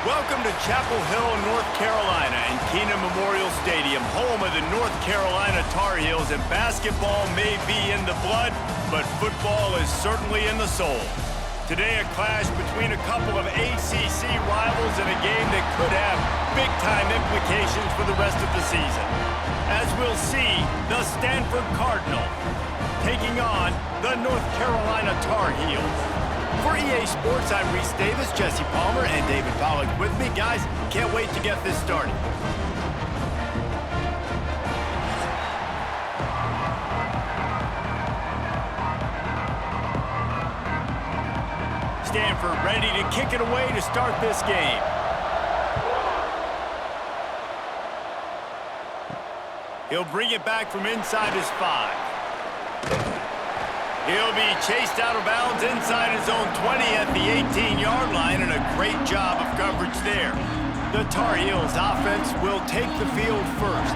Welcome to Chapel Hill, North Carolina, and Keenan Memorial Stadium, home of the North Carolina Tarheels. And basketball may be in the blood, but football is certainly in the soul. Today, a clash between a couple of ACC rivals in a game that could have big-time implications for the rest of the season. As we'll see, the Stanford Cardinal taking on the North Carolina Tarheels. For EA Sports, I'm Reese Davis, Jesse Palmer, and David Pollack with me. Guys, can't wait to get this started. Stanford ready to kick it away to start this game. He'll bring it back from inside his 5. He'll be chased out of bounds inside his own 20 at the 18-yard line, and a great job of coverage there. The Tarheels offense will take the field first.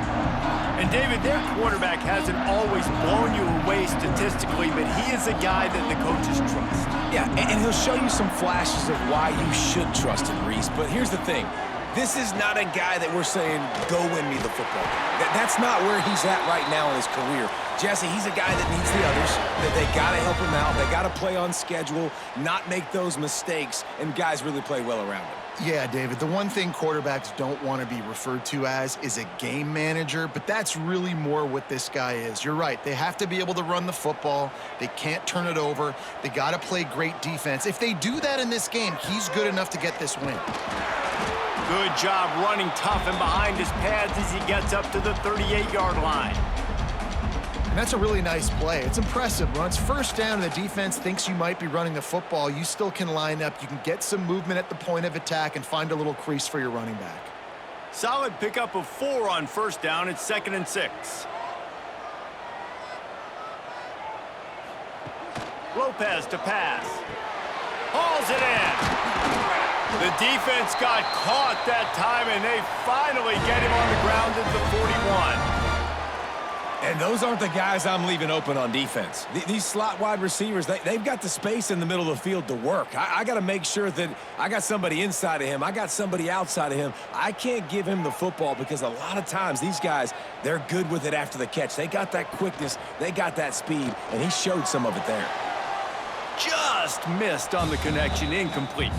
And David, their quarterback hasn't always blown you away statistically, but he is a guy that the coaches trust. Yeah, and he'll show you some flashes of why you should trust him, Reese. But here's the thing. This is not a guy that we're saying, go win me the football game. That's not where he's at right now in his career. Jesse, he's a guy that needs the others, that they got to help him out. They got to play on schedule, not make those mistakes, and guys really play well around him. Yeah, David, the one thing quarterbacks don't want to be referred to as is a game manager, but that's really more what this guy is. You're right. They have to be able to run the football. They can't turn it over. They got to play great defense. If they do that in this game, he's good enough to get this win. Good job running tough and behind his pads as he gets up to the 38-yard line. And that's a really nice play. It's impressive. When it's first down and the defense thinks you might be running the football, you still can line up. You can get some movement at the point of attack and find a little crease for your running back. Solid pickup of 4 on first down. It's 2nd and 6. Lopez to pass. Hauls it in. The defense got caught that time, and they finally get him on the ground at the 41. And those aren't the guys I'm leaving open on defense. These slot wide receivers, they've got the space in the middle of the field to work. I got to make sure that I got somebody inside of him. I got somebody outside of him. I can't give him the football because a lot of times these guys, they're good with it after the catch. They got that quickness. They got that speed, and he showed some of it there. Just missed on the connection, incomplete.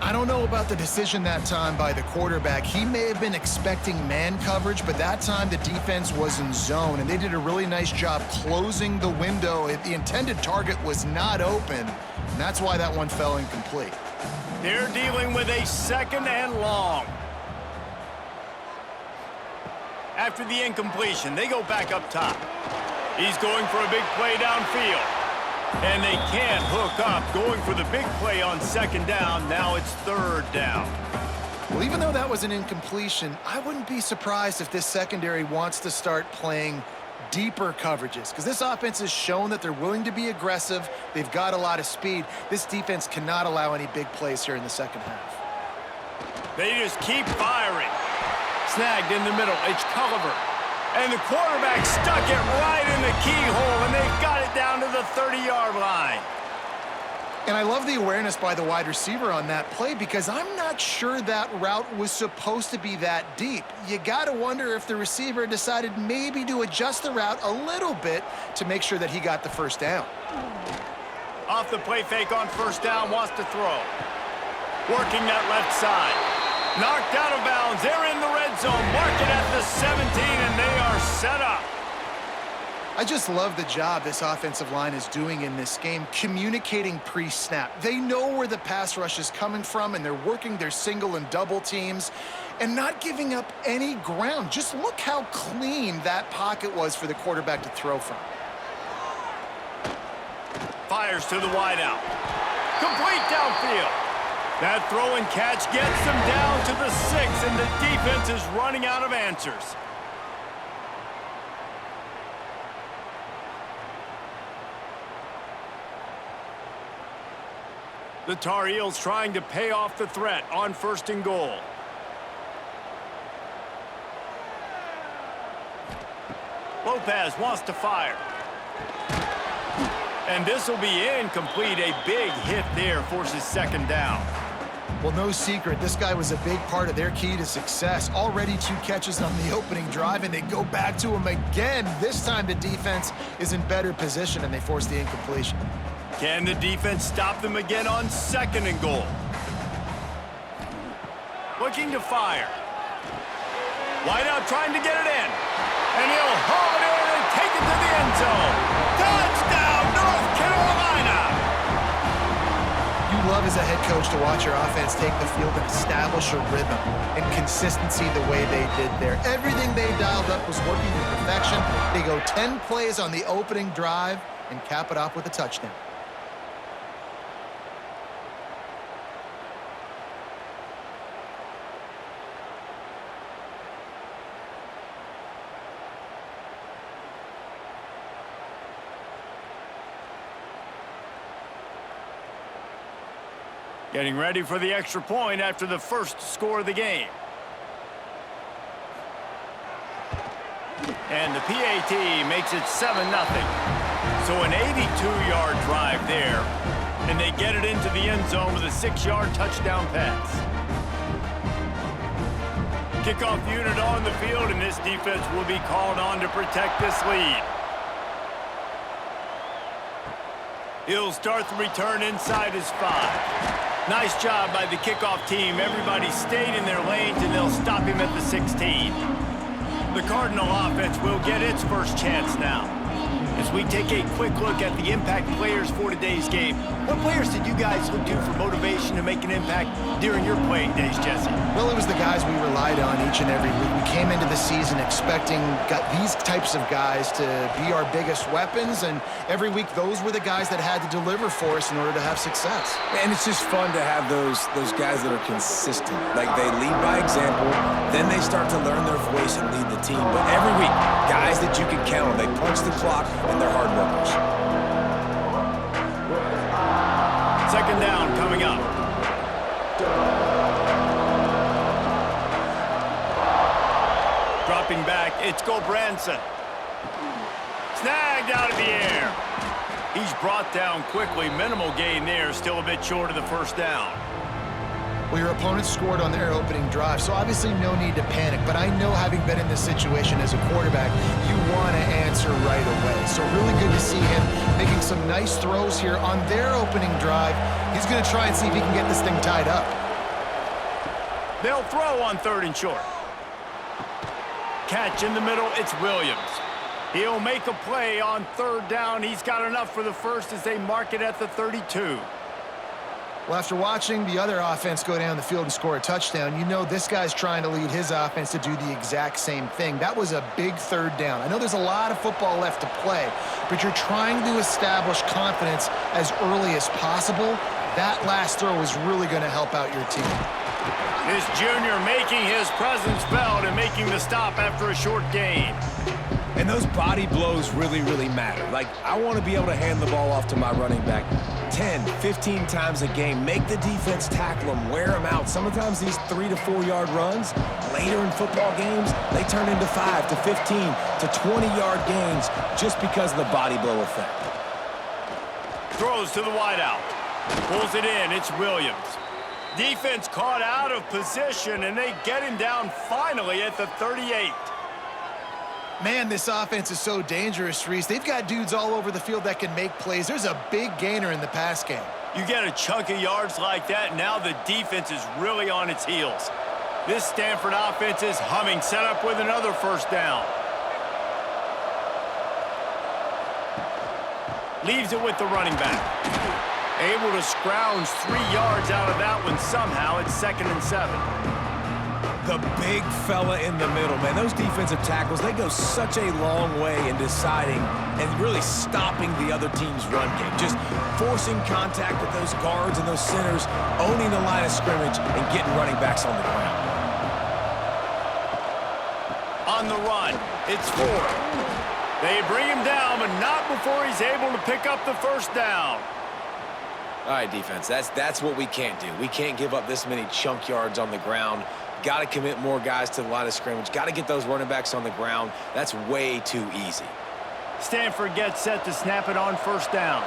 I don't know about the decision that time by the quarterback. He may have been expecting man coverage, but that time the defense was in zone, and they did a really nice job closing the window. The intended target was not open, and that's why that one fell incomplete. They're dealing with a 2nd and long. After the incompletion, they go back up top. He's going for a big play downfield. And they can't hook up, going for the big play on 2nd down. Now it's 3rd down. Well, even though that was an incompletion, I wouldn't be surprised if this secondary wants to start playing deeper coverages, because this offense has shown that they're willing to be aggressive. They've got a lot of speed. This defense cannot allow any big plays here in the second half. They just keep firing. Snagged in the middle. It's Culliver. And the quarterback stuck it right in the keyhole, and they've got it down to the 30-yard line. And I love the awareness by the wide receiver on that play, because I'm not sure that route was supposed to be that deep. You got to wonder if the receiver decided maybe to adjust the route a little bit to make sure that he got the first down. Off the play fake on first down, wants to throw. Working that left side. Knocked out of bounds. They're in the red zone. Mark it at the 17, and they are set up. I just love the job this offensive line is doing in this game, communicating pre-snap. They know where the pass rush is coming from, and they're working their single and double teams and not giving up any ground. Just look how clean that pocket was for the quarterback to throw from. Fires to the wideout. Complete downfield. That throw and catch gets them down to the 6, and the defense is running out of answers. The Tarheels trying to pay off the threat on 1st and goal. Lopez wants to fire. And this will be incomplete. A big hit there forces 2nd down. Well, no secret, this guy was a big part of their key to success. Already 2 catches on the opening drive, and they go back to him again. This time the defense is in better position, and they force the incompletion. Can the defense stop them again on 2nd and goal? Looking to fire. Wideout trying to get it in. And he'll haul it in and take it to the end zone. Touchdown, North Carolina! You love as a head coach to watch your offense take the field and establish a rhythm and consistency the way they did there. Everything they dialed up was working to perfection. They go 10 plays on the opening drive and cap it off with a touchdown. Getting ready for the extra point after the first score of the game. And the PAT makes it 7-0. So an 82-yard drive there. And they get it into the end zone with a 6-yard touchdown pass. Kickoff unit on the field, and this defense will be called on to protect this lead. He'll start the return inside his 5. Nice job by the kickoff team. Everybody stayed in their lanes, and they'll stop him at the 16. The Cardinal offense will get its first chance now. As we take a quick look at the impact players for today's game, what players did you guys look to for motivation to make an impact during your playing days, Jesse? Well, it was the guys we relied on each and every week. We came into the season expecting these types of guys to be our biggest weapons, and every week those were the guys that had to deliver for us in order to have success. And it's just fun to have those guys that are consistent. Like, they lead by example, then they start to learn their voice and lead the team. But every week, guys that you can count on, they punch the clock, and they're hard workers. 2nd down coming up. Dropping back, it's Gobranson. Snagged out of the air. He's brought down quickly. Minimal gain there, still a bit short of the 1st down. Well, your opponent scored on their opening drive, so obviously no need to panic. But I know, having been in this situation as a quarterback, you want to answer right away. So really good to see him making some nice throws here on their opening drive. He's going to try and see if he can get this thing tied up. They'll throw on 3rd and short. Catch in the middle, it's Williams. He'll make a play on 3rd down. He's got enough for the first as they mark it at the 32. Well, after watching the other offense go down the field and score a touchdown, you know this guy's trying to lead his offense to do the exact same thing. That was a big 3rd down. I know there's a lot of football left to play, but you're trying to establish confidence as early as possible. That last throw is really going to help out your team. This junior making his presence felt and making the stop after a short gain. And those body blows really, really matter. Like, I want to be able to hand the ball off to my running back 10, 15 times a game. Make the defense tackle them, wear them out. Sometimes these 3 to 4 yard runs, later in football games, they turn into 5 to 15 to 20-yard gains just because of the body blow effect. Throws to the wideout. Pulls it in. It's Williams. Defense caught out of position, and they get him down finally at the 38. Man, this offense is so dangerous, Reese. They've got dudes all over the field that can make plays. There's a big gainer in the pass game. You get a chunk of yards like that, now the defense is really on its heels. This Stanford offense is humming, set up with another 1st down. Leaves it with the running back. Able to scrounge 3 yards out of that one somehow. It's 2nd and 7. The big fella in the middle, man. Those defensive tackles, they go such a long way in deciding and really stopping the other team's run game. Just forcing contact with those guards and those centers, owning the line of scrimmage, and getting running backs on the ground. On the run, it's 4. They bring him down, but not before he's able to pick up the 1st down. All right, defense, that's what we can't do. We can't give up this many chunk yards on the ground. Got to commit more guys to the line of scrimmage. Got to get those running backs on the ground. That's way too easy. Stanford gets set to snap it on 1st down.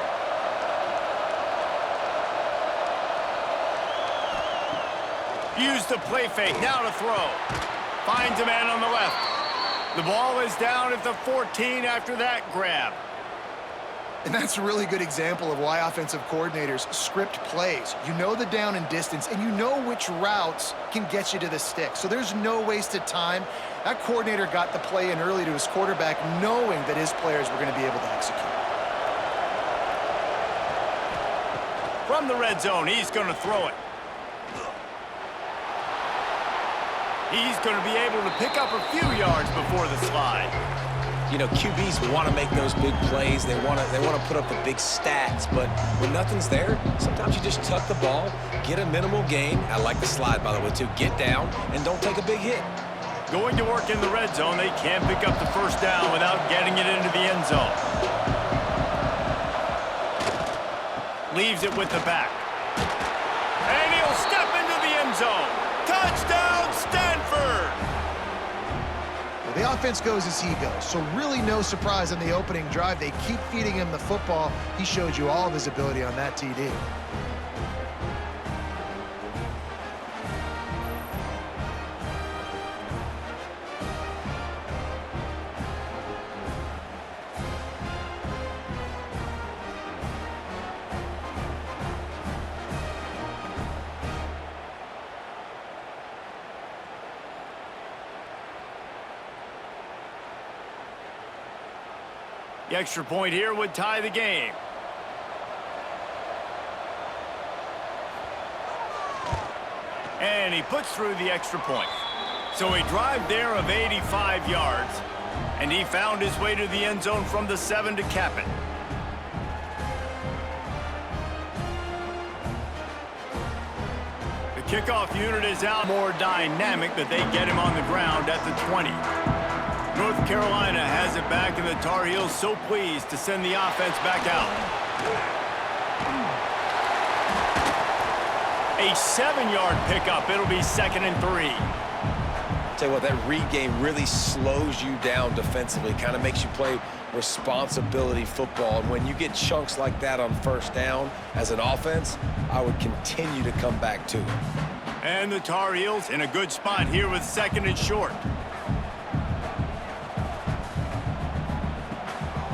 Use the play fake, now to throw. Finds a man on the left. The ball is down at the 14 after that grab. And that's a really good example of why offensive coordinators script plays. You know the down and distance, and you know which routes can get you to the stick. So there's no wasted time. That coordinator got the play in early to his quarterback, knowing that his players were going to be able to execute. From the red zone, he's going to throw it. He's going to be able to pick up a few yards before the slide. You know, QBs want to make those big plays. They want to put up the big stats. But when nothing's there, sometimes you just tuck the ball, get a minimal gain. I like the slide, by the way, too. Get down and don't take a big hit. Going to work in the red zone, they can't pick up the first down without getting it into the end zone. Leaves it with the back. And he'll step into the end zone. Touchdown, Stanford! Well, the offense goes as he goes, so really no surprise on the opening drive. They keep feeding him the football. He showed you all of his ability on that TD. The extra point here would tie the game. And he puts through the extra point. So a drive there of 85 yards. And he found his way to the end zone from the 7 to cap it. The kickoff unit is out more dynamic, but they get him on the ground at the 20. North Carolina has it back, and the Tar Heels so pleased to send the offense back out. A 7-yard pickup. It'll be 2nd and 3. Tell you what, that read game really slows you down defensively, kind of makes you play responsibility football. And when you get chunks like that on first down as an offense, I would continue to come back to it. And the Tar Heels in a good spot here with 2nd and short.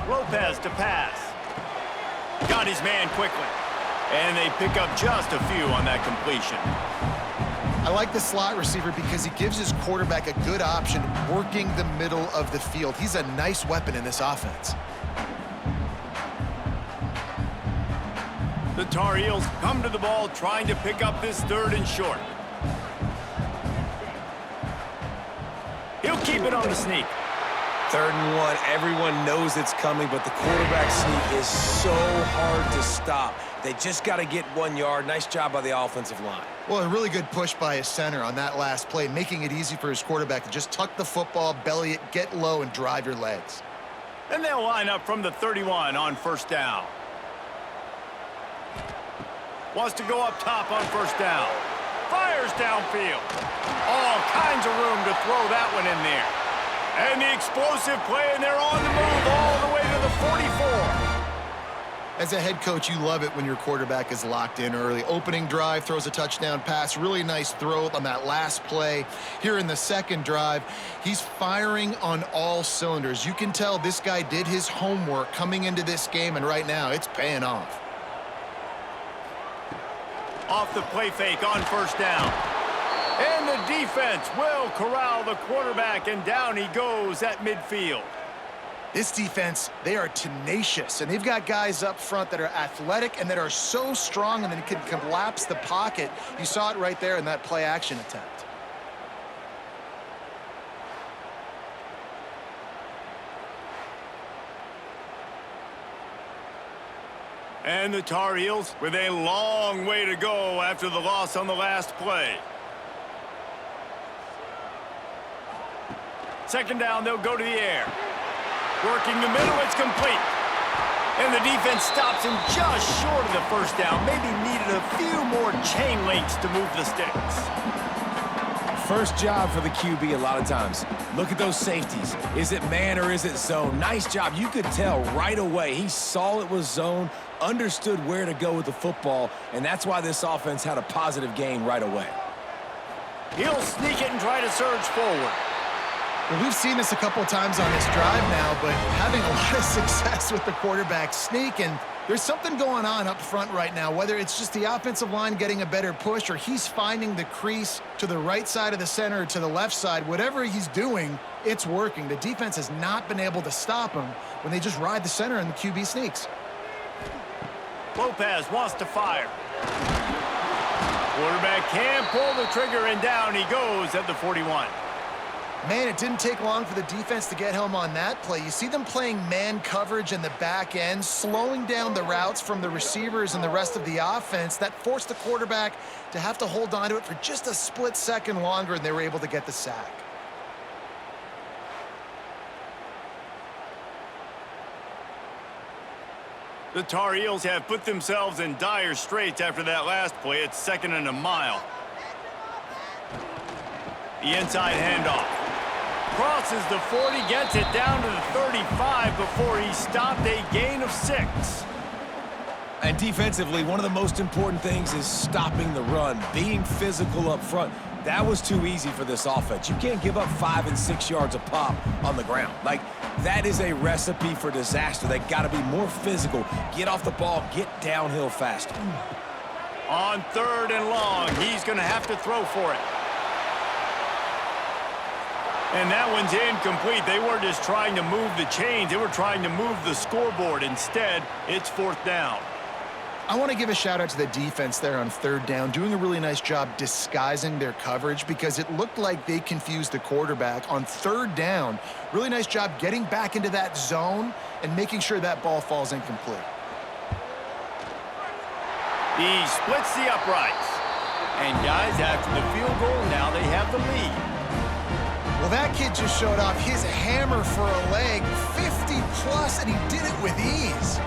Lopez to pass. Got his man quickly. And they pick up just a few on that completion. I like the slot receiver because he gives his quarterback a good option working the middle of the field. He's a nice weapon in this offense. The Tar Heels come to the ball trying to pick up this 3rd and short. He'll keep it on the sneak. 3rd and 1, everyone knows it's coming, but the quarterback sneak is so hard to stop. They just got to get 1 yard. Nice job by the offensive line. Well, a really good push by his center on that last play, making it easy for his quarterback to just tuck the football, belly it, get low, and drive your legs. And they'll line up from the 31 on first down. Wants to go up top on first down. Fires downfield. All kinds of room to throw that one in there. And the explosive play, and they're on the move all the way to the 44. As a head coach, you love it when your quarterback is locked in early. Opening drive, throws a touchdown pass. Really nice throw on that last play. Here in the 2nd drive, he's firing on all cylinders. You can tell this guy did his homework coming into this game, and right now it's paying off. Off the play fake on first down. And the defense will corral the quarterback, and down he goes at midfield. This defense, they are tenacious, and they've got guys up front that are athletic and that are so strong and then can collapse the pocket. You saw it right there in that play-action attempt. And the Tar Heels with a long way to go after the loss on the last play. 2nd down, they'll go to the air. Working the middle, it's complete. And the defense stops him just short of the first down. Maybe needed a few more chain links to move the sticks. First job for the QB a lot of times. Look at those safeties. Is it man or is it zone? Nice job. You could tell right away. He saw it was zone, understood where to go with the football, and that's why this offense had a positive gain right away. He'll sneak it and try to surge forward. Well, we've seen this a couple times on this drive now, but having a lot of success with the quarterback sneak, and there's something going on up front right now, whether it's just the offensive line getting a better push or he's finding the crease to the right side of the center or to the left side. Whatever he's doing, it's working. The defense has not been able to stop him when they just ride the center and the QB sneaks. Lopez wants to fire. Quarterback can pull the trigger, and down he goes at the 41. Man, it didn't take long for the defense to get home on that play. You see them playing man coverage in the back end, slowing down the routes from the receivers and the rest of the offense. That forced the quarterback to have to hold on to it for just a split second longer, and they were able to get the sack. The Tar Heels have put themselves in dire straits after that last play. It's 2nd and a mile. The inside handoff. Crosses the 40, gets it down to the 35 before he stopped, a gain of 6. And defensively, one of the most important things is stopping the run, being physical up front. That was too easy for this offense. You can't give up 5 and 6 yards a pop on the ground. Like, that is a recipe for disaster. They got to be more physical, get off the ball, get downhill faster. On 3rd and long, he's going to have to throw for it. And that one's incomplete. They weren't just trying to move the chains. They were trying to move the scoreboard. Instead, it's 4th down. I want to give a shout out to the defense there on 3rd down, doing a really nice job disguising their coverage because it looked like they confused the quarterback on 3rd down. Really nice job getting back into that zone and making sure that ball falls incomplete. He splits the uprights. And guys, after the field goal, now they have the lead. Well, that kid just showed off his hammer for a leg, 50 plus, and he did it with ease.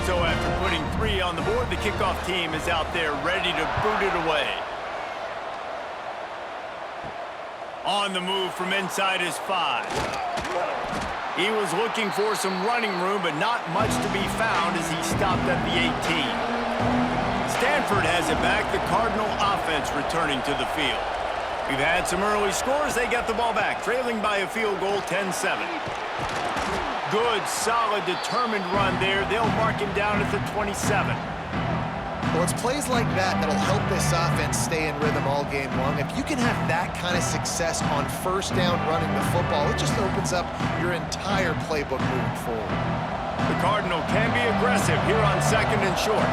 So after putting 3 on the board, the kickoff team is out there ready to boot it away. On the move from inside his 5. He was looking for some running room, but not much to be found as he stopped at the 18. Stanford has it back, the Cardinal offense returning to the field. We've had some early scores. They get the ball back, trailing by a field goal, 10-7. Good, solid, determined run there. They'll mark him down at the 27. Well, it's plays like that that'll help this offense stay in rhythm all game long. If you can have that kind of success on 1st down running the football, it just opens up your entire playbook moving forward. The Cardinal can be aggressive here on 2nd and short.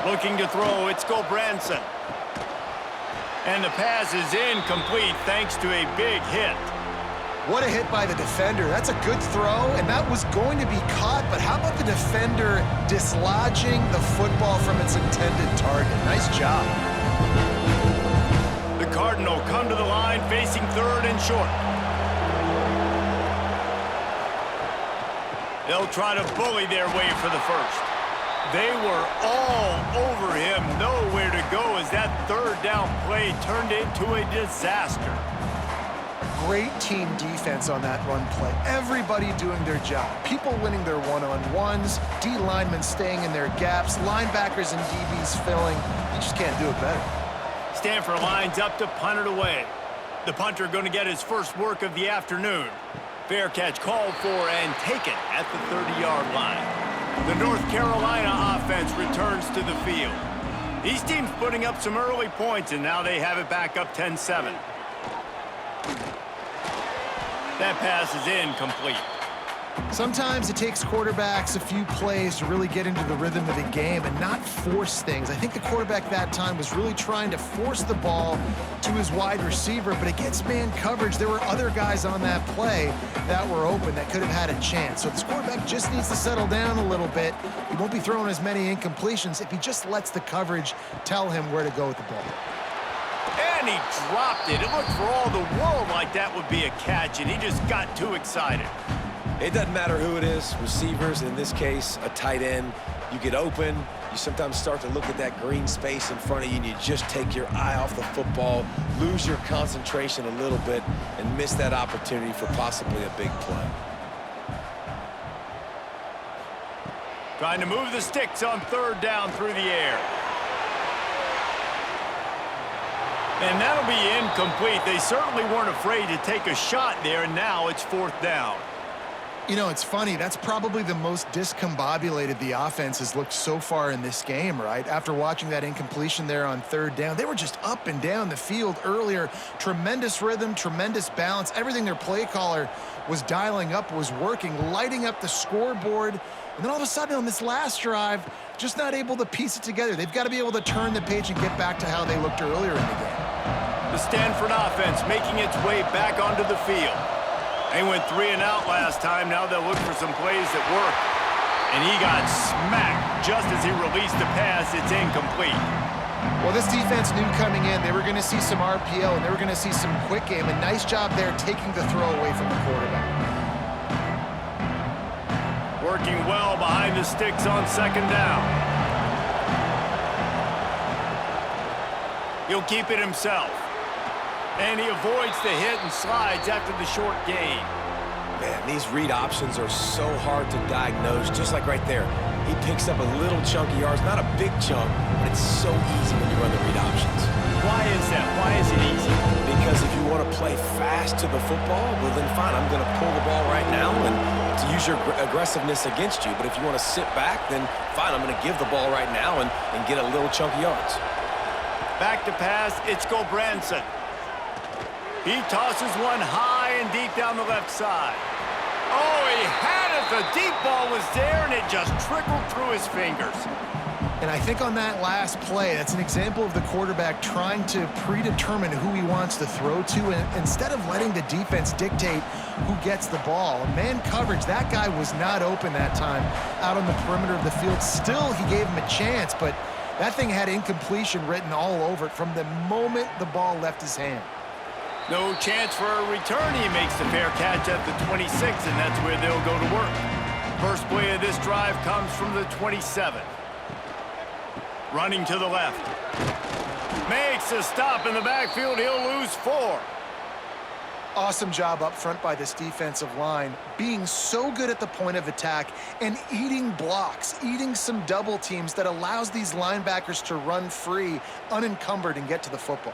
Looking to throw, it's Gulbranson. And the pass is incomplete thanks to a big hit. What a hit by the defender. That's a good throw, and that was going to be caught, but how about the defender dislodging the football from its intended target? Nice job. The Cardinal come to the line facing 3rd and short. They'll try to bully their way for the 1st. They were all over him, nowhere to go as that 3rd down play turned into a disaster. Great team defense on that run play. Everybody doing their job. People winning their one-on-ones, D linemen staying in their gaps, linebackers and DBs filling. You just can't do it better. Stanford lines up to punt it away. The punter going to get his first work of the afternoon. Fair catch called for and taken at the 30-yard line. The North Carolina offense returns to the field. These teams putting up some early points, and now they have it back up 10-7. That pass is incomplete. Sometimes it takes quarterbacks a few plays to really get into the rhythm of the game and not force things. I think the quarterback that time was really trying to force the ball to his wide receiver, but against man coverage, there were other guys on that play that were open that could have had a chance. So this quarterback just needs to settle down a little bit. He won't be throwing as many incompletions if he just lets the coverage tell him where to go with the ball. And he dropped it. It looked for all the world like that would be a catch, and he just got too excited. It doesn't matter who it is, receivers, in this case, a tight end. You get open, you sometimes start to look at that green space in front of you, and you just take your eye off the football, lose your concentration a little bit, and miss that opportunity for possibly a big play. Trying to move the sticks on third down through the air. And that'll be incomplete. They certainly weren't afraid to take a shot there, and now it's fourth down. You know, it's funny. That's probably the most discombobulated the offense has looked so far in this game, right? After watching that incompletion there on third down, they were just up and down the field earlier. Tremendous rhythm, tremendous balance. Everything their play caller was dialing up was working, lighting up the scoreboard. And then all of a sudden on this last drive, just not able to piece it together. They've got to be able to turn the page and get back to how they looked earlier in the game. The Stanford offense making its way back onto the field. They went 3 and out last time. Now they'll look for some plays that work. And he got smacked just as he released the pass. It's incomplete. Well, this defense knew coming in they were going to see some RPO and they were going to see some quick game. A nice job there taking the throw away from the quarterback. Working well behind the sticks on second down. He'll keep it himself. And he avoids the hit and slides after the short gain. Man, these read options are so hard to diagnose, just like right there. He picks up a little chunk of yards, not a big chunk, but it's so easy when you run the read options. Why is that? Why is it easy? Because if you want to play fast to the football, well then fine, I'm going to pull the ball right now and to use your aggressiveness against you. But if you want to sit back, then fine, I'm going to give the ball right now and get a little chunk of yards. Back to pass, it's Branson. He tosses one high and deep down the left side. Oh, he had it. The deep ball was there, and it just trickled through his fingers. And I think on that last play, that's an example of the quarterback trying to predetermine who he wants to throw to, and instead of letting the defense dictate who gets the ball. Man coverage, that guy was not open that time out on the perimeter of the field. Still, he gave him a chance, but that thing had incompletion written all over it from the moment the ball left his hand. No chance for a return. He makes the fair catch at the 26, and that's where they'll go to work. First play of this drive comes from the 27. Running to the left. Makes a stop in the backfield. He'll lose 4. Awesome job up front by this defensive line, being so good at the point of attack and eating blocks, eating some double teams that allows these linebackers to run free, unencumbered, and get to the football.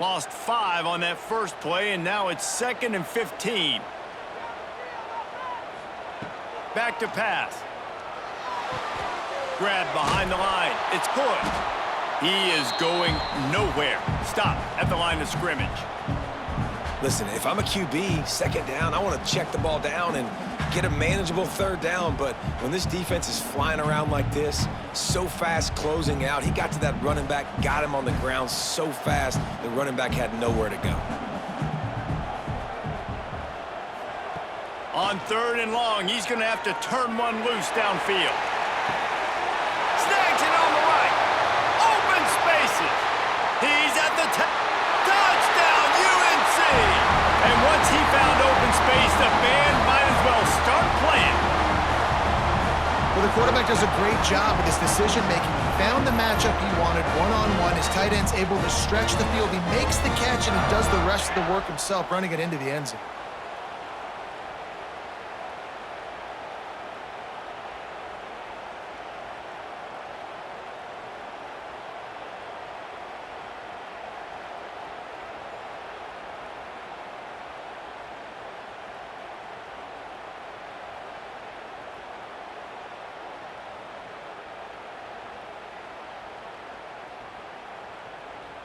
Lost 5 on that first play, and now it's 2nd and 15. Back to pass. Grab behind the line. It's good. He is going nowhere. Stop at the line of scrimmage. Listen, if I'm a QB, second down, I want to check the ball down and get a manageable third down. But when this defense is flying around like this, so fast closing out, he got to that running back, got him on the ground so fast, the running back had nowhere to go. On 3rd and long, he's going to have to turn one loose downfield. Snags it on the right. Open spaces. He's at the touchdown, UNC. And once he found open space, the band might as well start playing. Well, the quarterback does a great job with his decision-making. He found the matchup he wanted one-on-one. His tight end's able to stretch the field. He makes the catch, and he does the rest of the work himself, running it into the end zone.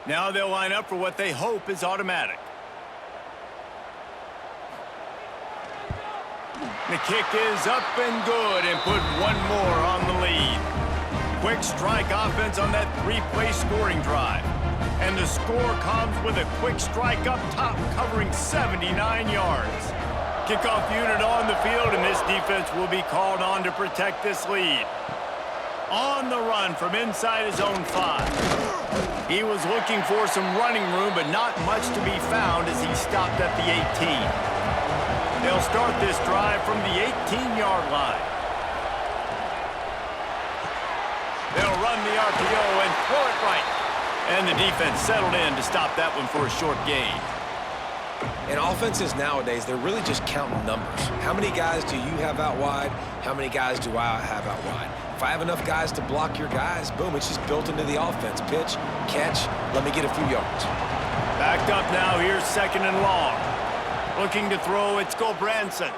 Now they'll line up for what they hope is automatic. The kick is up and good, and put one more on the lead. Quick strike offense on that 3-play scoring drive. And the score comes with a quick strike up top, covering 79 yards. Kickoff unit on the field, and this defense will be called on to protect this lead. On the run from inside his own 5. He was looking for some running room, but not much to be found as he stopped at the 18. They'll start this drive from the 18-yard line. RPO and throw it right. And the defense settled in to stop that one for a short gain. And offenses nowadays, they're really just counting numbers. How many guys do you have out wide? How many guys do I have out wide? If I have enough guys to block your guys, boom, it's just built into the offense. Pitch, catch, let me get a few yards. Backed up now, here's 2nd and long. Looking to throw, it's Branson.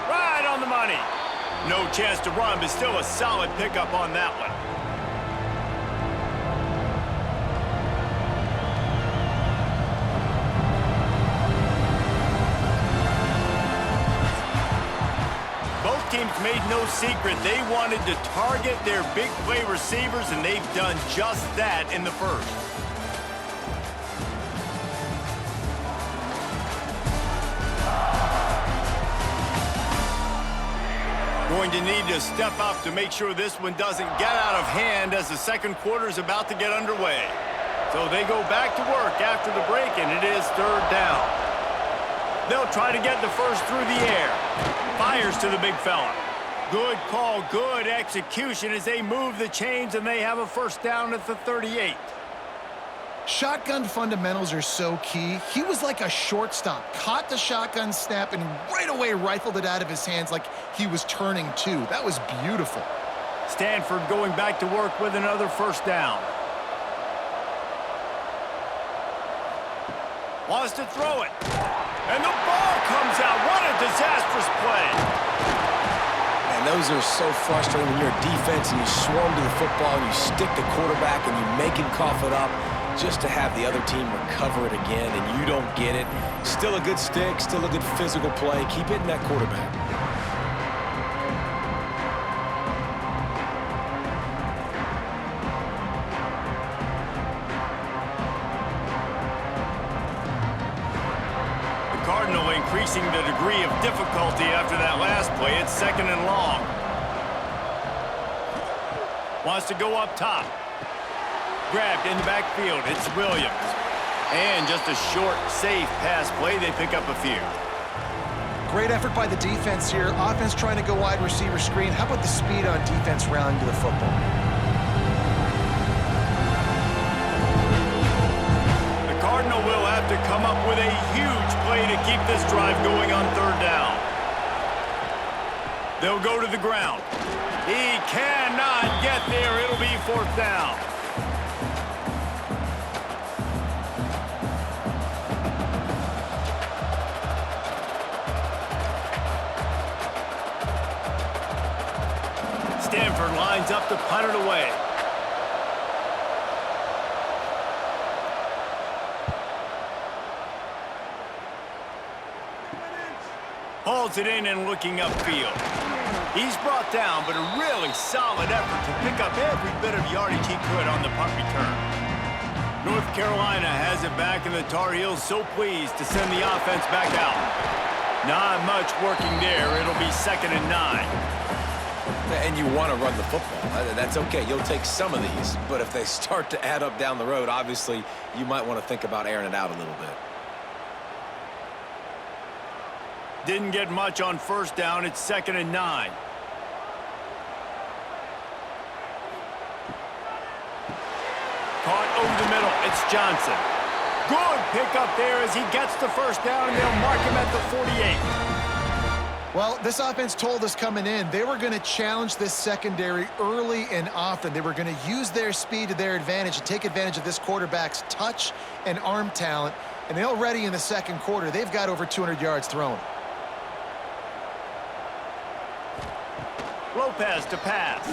Right on the money. No chance to run, but still a solid pickup on that one. Both teams made no secret they wanted to target their big play receivers, and they've done just that in the first. Going to need to step up to make sure this one doesn't get out of hand as the second quarter is about to get underway. So they go back to work after the break, and it is 3rd down. They'll try to get the first through the air. Fires to the big fella. Good call, good execution as they move the chains, and they have a 1st down at the 38. Shotgun fundamentals are so key. He was like a shortstop, caught the shotgun snap and right away rifled it out of his hands like he was turning two. That was beautiful. Stanford going back to work with another 1st down. Wants to throw it. And the ball comes out. What a disastrous play. And those are so frustrating when you're a defense and you swarm to the football and you stick the quarterback and you make him cough it up just to have the other team recover it again and you don't get it. Still a good stick, still a good physical play. Keep hitting that quarterback. Cardinal increasing the degree of difficulty after that last play. It's 2nd and long. Wants to go up top. Grabbed in the backfield. It's Williams. And just a short, safe pass play. They pick up a few. Great effort by the defense here. Offense trying to go wide receiver screen. How about the speed on defense rallying to the football? Cardinal will have to come up with a huge play to keep this drive going on 3rd down. They'll go to the ground. He cannot get there. It'll be 4th down. Stanford lines up to punt it away. Hauls it in and looking upfield. He's brought down, but a really solid effort to pick up every bit of yardage he could on the punt return. North Carolina has it back, and the Tar Heels so pleased to send the offense back out. Not much working there. It'll be 2nd and 9. And you want to run the football. That's okay. You'll take some of these. But if they start to add up down the road, obviously, you might want to think about airing it out a little bit. Didn't get much on 1st down. It's 2nd and 9. Caught over the middle. It's Johnson. Good pickup there as he gets the 1st down, and they'll mark him at the 48. Well, this offense told us coming in they were going to challenge this secondary early and often. They were going to use their speed to their advantage and take advantage of this quarterback's touch and arm talent. And already in the 2nd quarter, they've got over 200 yards thrown. Lopez to pass.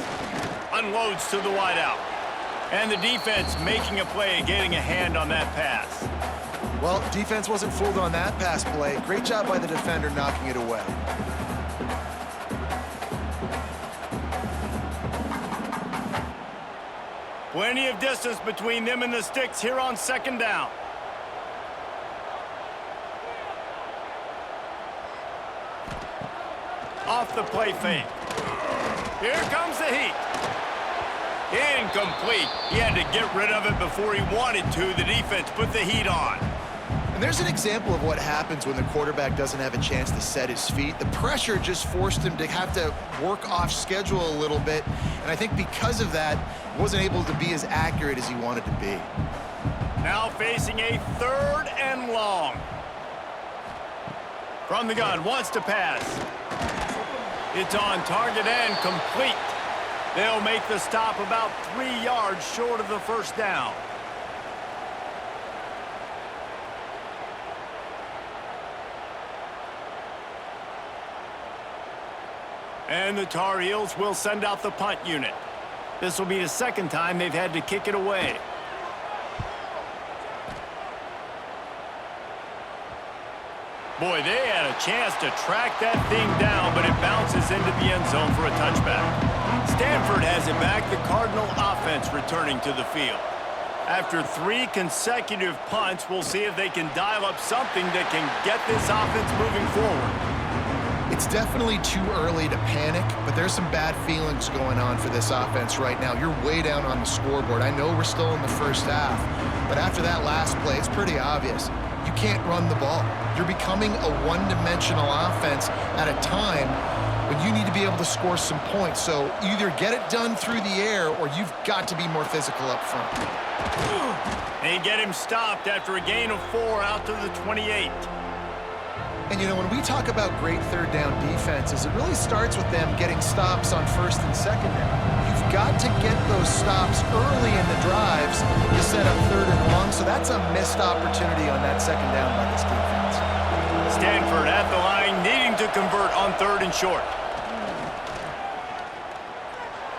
Unloads to the wideout. And the defense making a play and getting a hand on that pass. Well, defense wasn't fooled on that pass play. Great job by the defender knocking it away. Plenty of distance between them and the sticks here on 2nd down. Off the play fake. Here comes the heat. Incomplete. He had to get rid of it before he wanted to. The defense put the heat on. And And there's an example of what happens when the quarterback doesn't have a chance to set his feet. The pressure just forced him to have to work off schedule a little bit. And I think because of that, wasn't able to be as accurate as he wanted to be. Now facing a 3rd and long. From the gun, wants to pass. It's on target and complete. They'll make the stop about 3 yards short of the first down. And the Tar Heels will send out the punt unit. This will be the 2nd time they've had to kick it away. Boy, they had a chance to track that thing down, but it bounces into the end zone for a touchback. Stanford has it back, the Cardinal offense returning to the field. After 3 consecutive punts, we'll see if they can dial up something that can get this offense moving forward. It's definitely too early to panic, but there's some bad feelings going on for this offense right now. You're way down on the scoreboard. I know we're still in the first half, but after that last play, it's pretty obvious. You can't run the ball. You're becoming a one-dimensional offense at a time when you need to be able to score some points. So either get it done through the air or you've got to be more physical up front. They get him stopped after a gain of 4 out to the 28. And, you know, when we talk about great third down defenses, it really starts with them getting stops on 1st and 2nd down. You've got to get those stops early in the drives to set up 3rd and long, so that's a missed opportunity on that 2nd down by this defense. Stanford at the line, needing to convert on 3rd and short.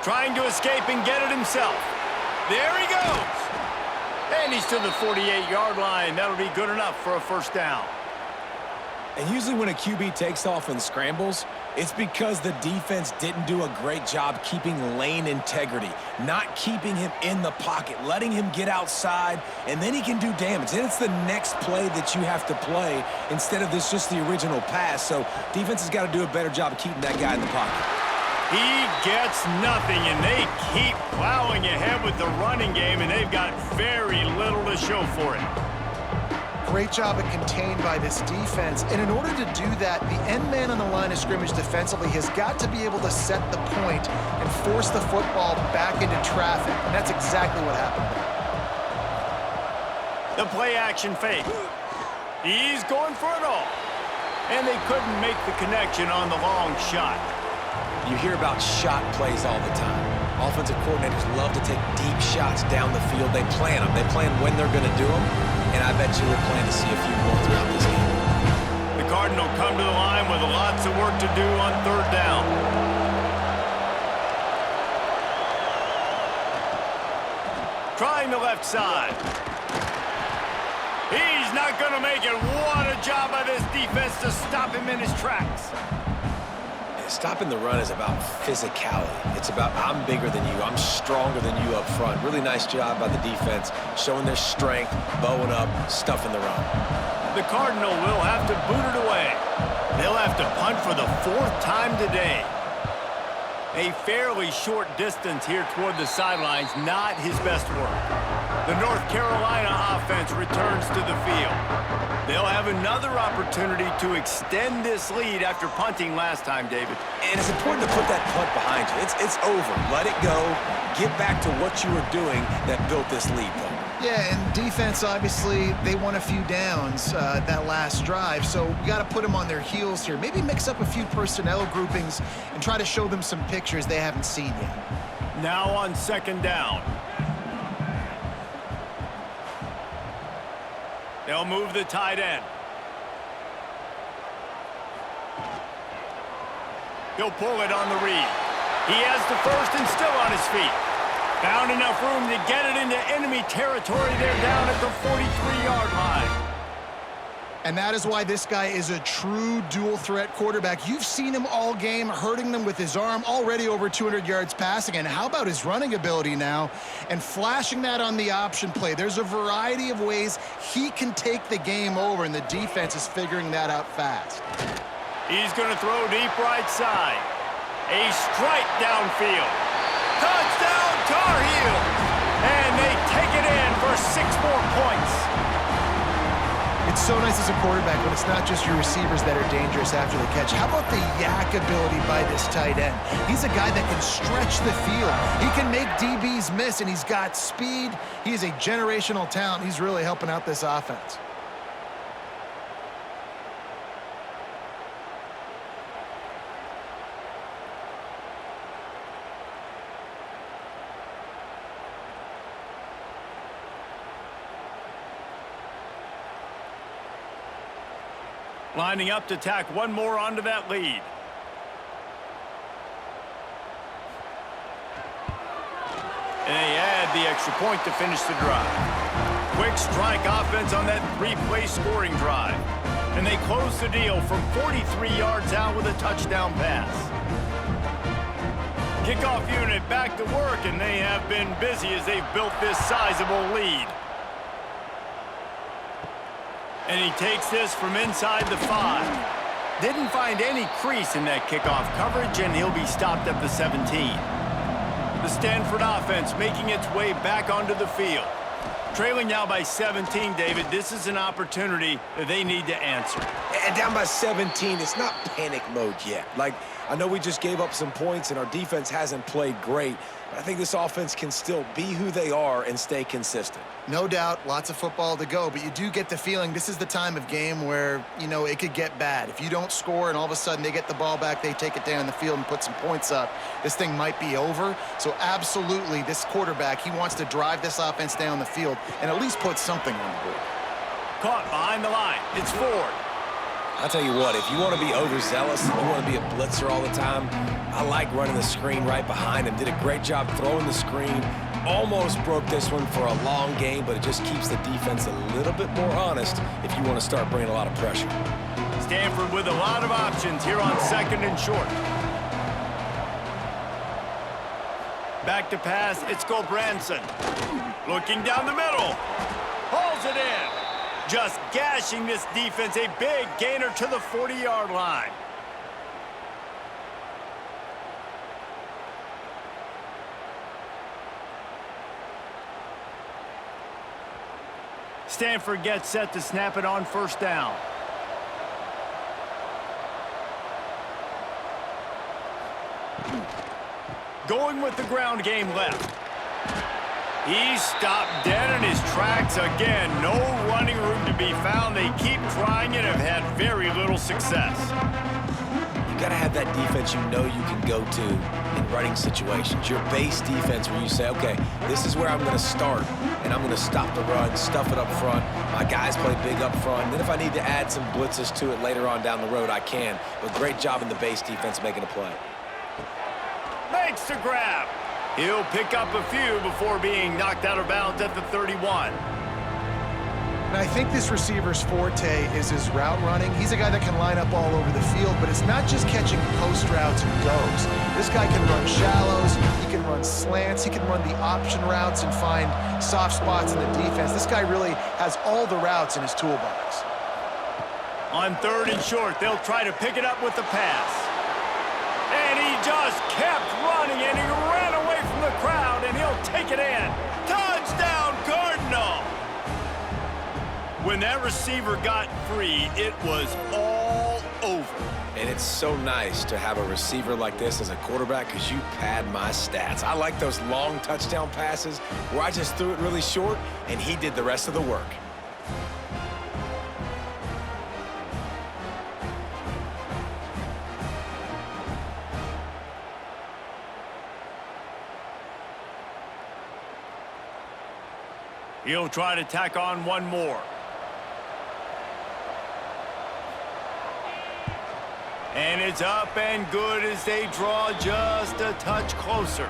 Trying to escape and get it himself. There he goes. And he's to the 48-yard line. That'll be good enough for a 1st down. And usually when a QB takes off and scrambles, it's because the defense didn't do a great job keeping lane integrity, not keeping him in the pocket, letting him get outside, and then he can do damage. Then it's the next play that you have to play instead of this just the original pass. So defense has got to do a better job of keeping that guy in the pocket. He gets nothing, and they keep plowing ahead with the running game, and they've got very little to show for it. Great job of contained by this defense. And in order to do that, the end man on the line of scrimmage defensively has got to be able to set the point and force the football back into traffic. And that's exactly what happened there. The play action fake. He's going for it all. And they couldn't make the connection on the long shot. You hear about shot plays all the time. Offensive coordinators love to take deep shots down the field. They plan them. They plan when they're going to do them. And I bet you we'll plan to see a few more throughout this game. The Cardinal come to the line with lots of work to do on 3rd down. Trying the left side. He's not going to make it. What a job by this defense to stop him in his tracks. Stopping the run is about physicality. It's about I'm bigger than you, I'm stronger than you up front. Really nice job by the defense, showing their strength, bowing up, stuffing the run. The Cardinal will have to boot it away. They'll have to punt for the 4th time today. A fairly short distance here toward the sidelines, not his best work. The North Carolina offense returns to the field. They'll have another opportunity to extend this lead after punting last time, David. And it's important to put that punt behind you. It's over. Let it go. Get back to what you were doing that built this lead, though. Yeah, and defense, obviously, they won a few downs that last drive, so we got to put them on their heels here. Maybe mix up a few personnel groupings and try to show them some pictures they haven't seen yet. Now on 2nd down. They'll move the tight end. He'll pull it on the read. He has the 1st and still on his feet. Found enough room to get it into enemy territory. They're down at the 43-yard line. And that is why this guy is a true dual-threat quarterback. You've seen him all game, hurting them with his arm, already over 200 yards passing. And how about his running ability now? And flashing that on the option play. There's a variety of ways he can take the game over, and the defense is figuring that out fast. He's going to throw deep right side. A strike downfield. Touchdown, Tar Heels! And they take it in for 6 more points. It's so nice as a quarterback when it's not just your receivers that are dangerous after the catch. How about the yak ability by this tight end? He's a guy that can stretch the field. He can make DBs miss, and he's got speed. He is a generational talent. He's really helping out this offense. Lining up to tack one more onto that lead. And they add the extra point to finish the drive. Quick strike offense on that three-play scoring drive. And they close the deal from 43 yards out with a touchdown pass. Kickoff unit back to work, and they have been busy as they've built this sizable lead. And he takes this from inside the 5. Didn't find any crease in that kickoff coverage, and he'll be stopped at the 17. The Stanford offense making its way back onto the field. Trailing now by 17, David, this is an opportunity that they need to answer. And down by 17, it's not panic mode yet. Like, I know we just gave up some points and our defense hasn't played great, but I think this offense can still be who they are and stay consistent. No doubt, lots of football to go, but you do get the feeling this is the time of game where, you know, it could get bad. If you don't score and all of a sudden they get the ball back, they take it down the field and put some points up, this thing might be over. So absolutely, this quarterback, he wants to drive this offense down the field and at least put something on the board. Caught behind the line. It's Ford. I'll tell you what, if you want to be overzealous and you want to be a blitzer all the time, I like running the screen right behind him. Did a great job throwing the screen. Almost broke this one for a long game, but it just keeps the defense a little bit more honest if you want to start bringing a lot of pressure. Stanford with a lot of options here on 2nd and short. Back to pass, it's Gulbranson. Looking down the middle. Hauls it in. Just gashing this defense, a big gainer to the 40-yard line. Stanford gets set to snap it on 1st down. Going with the ground game left. He's stopped dead in his tracks again. No running room to be found. They keep trying and have had very little success. You got to have that defense you know you can go to in running situations. Your base defense where you say, okay, this is where I'm going to start, and I'm going to stop the run, stuff it up front. My guys play big up front. And then if I need to add some blitzes to it later on down the road, I can. But great job in the base defense making a play. Makes the grab. He'll pick up a few before being knocked out of bounds at the 31. And I think this receiver's forte is his route running. He's a guy that can line up all over the field, but it's not just catching post routes and goes. This guy can run shallows, he can run slants, he can run the option routes and find soft spots in the defense. This guy really has all the routes in his toolbox. On 3rd and short, they'll try to pick it up with the pass. And he just kept running, and he ran away from the crowd, and he'll take it in. Touchdown, Cardinal! When that receiver got free, it was all over. And it's so nice to have a receiver like this as a quarterback because you pad my stats. I like those long touchdown passes where I just threw it really short, and he did the rest of the work. He'll try to tack on one more. And it's up and good as they draw just a touch closer.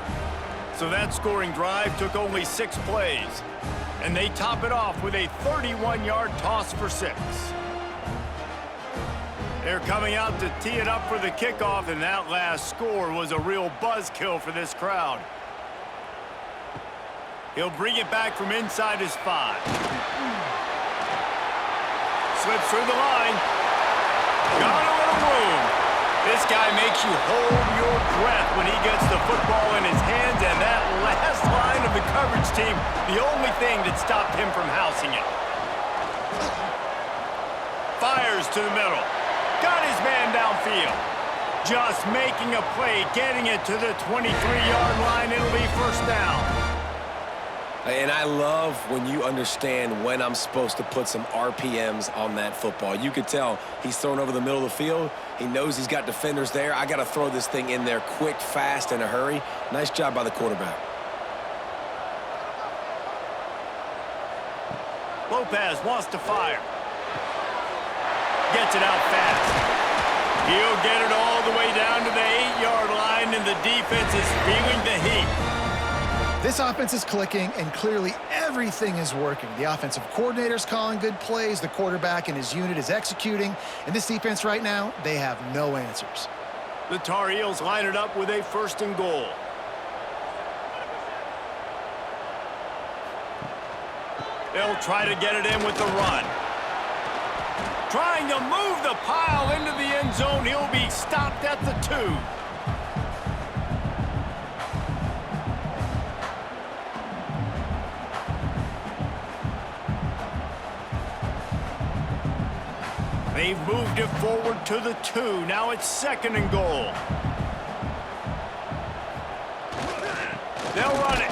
So that scoring drive took only 6 plays. And they top it off with a 31-yard toss for 6. They're coming out to tee it up for the kickoff, and that last score was a real buzzkill for this crowd. He'll bring it back from inside his 5. Slips through the line. Got a little room. This guy makes you hold your breath when he gets the football in his hands, and that last line of the coverage team, the only thing that stopped him from housing it. fires to the middle. Got his man downfield. Just making a play, getting it to the 23-yard line. It'll be first down. And I love when you understand when I'm supposed to put some RPMs on that football. You could tell he's thrown over the middle of the field. He knows he's got defenders there. I got to throw this thing in there quick, fast, in a hurry. Nice job by the quarterback. Lopez wants to fire. Gets it out fast. He'll get it all the way down to the 8-yard line, and the defense is feeling the heat. This offense is clicking, and clearly everything is working. The offensive coordinator's calling good plays. The quarterback and his unit is executing. And this defense right now, they have no answers. The Tar Heels line it up with a 1st and goal. They'll try to get it in with the run. Trying to move the pile into the end zone. He'll be stopped at the 2. They've moved it forward to the 2. Now it's 2nd and goal. They'll run it.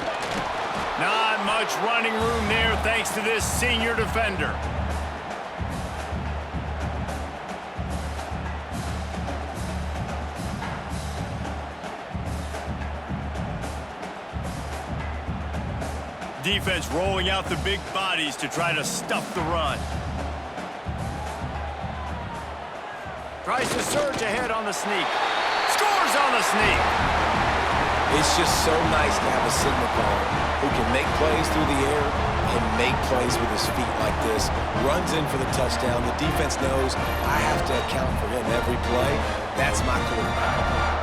Not much running room there thanks to this senior defender. Defense rolling out the big bodies to try to stuff the run. Tries to surge ahead on the sneak. Scores on the sneak. It's just so nice to have a signal caller who can make plays through the air and make plays with his feet like this. Runs in for the touchdown. The defense knows I have to account for him every play. That's my quarterback.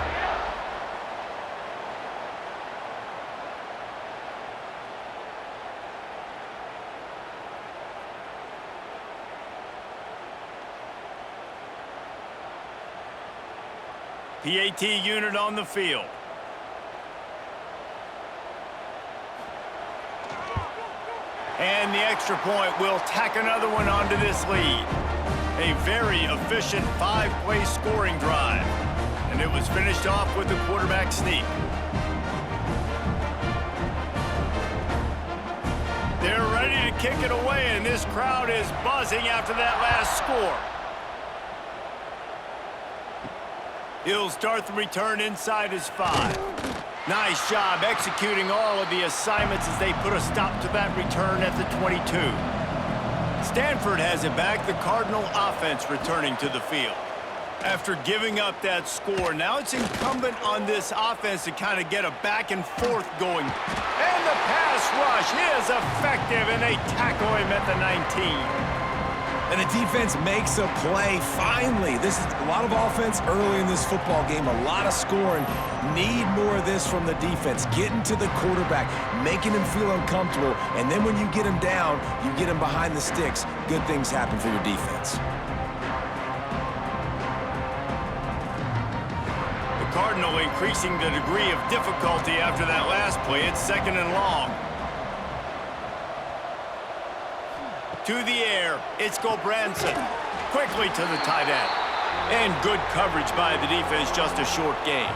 PAT unit on the field. And the extra point will tack another one onto this lead. A very efficient 5-play scoring drive. And it was finished off with the quarterback sneak. They're ready to kick it away, and this crowd is buzzing after that last score. He'll start the return inside his 5. Nice job executing all of the assignments as they put a stop to that return at the 22. Stanford has it back, the Cardinal offense returning to the field. After giving up that score, now it's incumbent on this offense to kind of get a back and forth going. And the pass rush is effective, and they tackle him at the 19. And the defense makes a play, finally. This is a lot of offense early in this football game, a lot of scoring. Need more of this from the defense. Getting to the quarterback, making him feel uncomfortable, and then when you get him down, you get him behind the sticks. Good things happen for your defense. The Cardinal increasing the degree of difficulty after that last play. It's 2nd and long. To the air, it's Gobranson. Quickly to the tight end. And good coverage by the defense, just a short gain.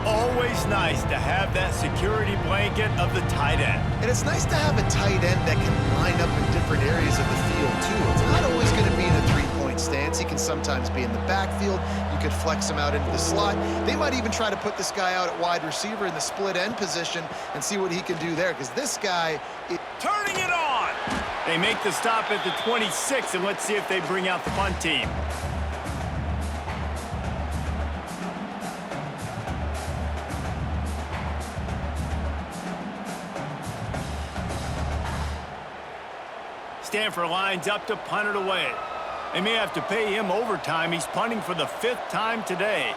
Always nice to have that security blanket of the tight end. And it's nice to have a tight end that can line up in different areas of the field, too. It's not always going to be in a three-point stance. He can sometimes be in the backfield. You could flex him out into the slot. They might even try to put this guy out at wide receiver in the split end position and see what he can do there, because this guy is turning it on. They make the stop at the 26, and let's see if they bring out the punt team. Stanford lines up to punt it away. They may have to pay him overtime. He's punting for the 5th time today.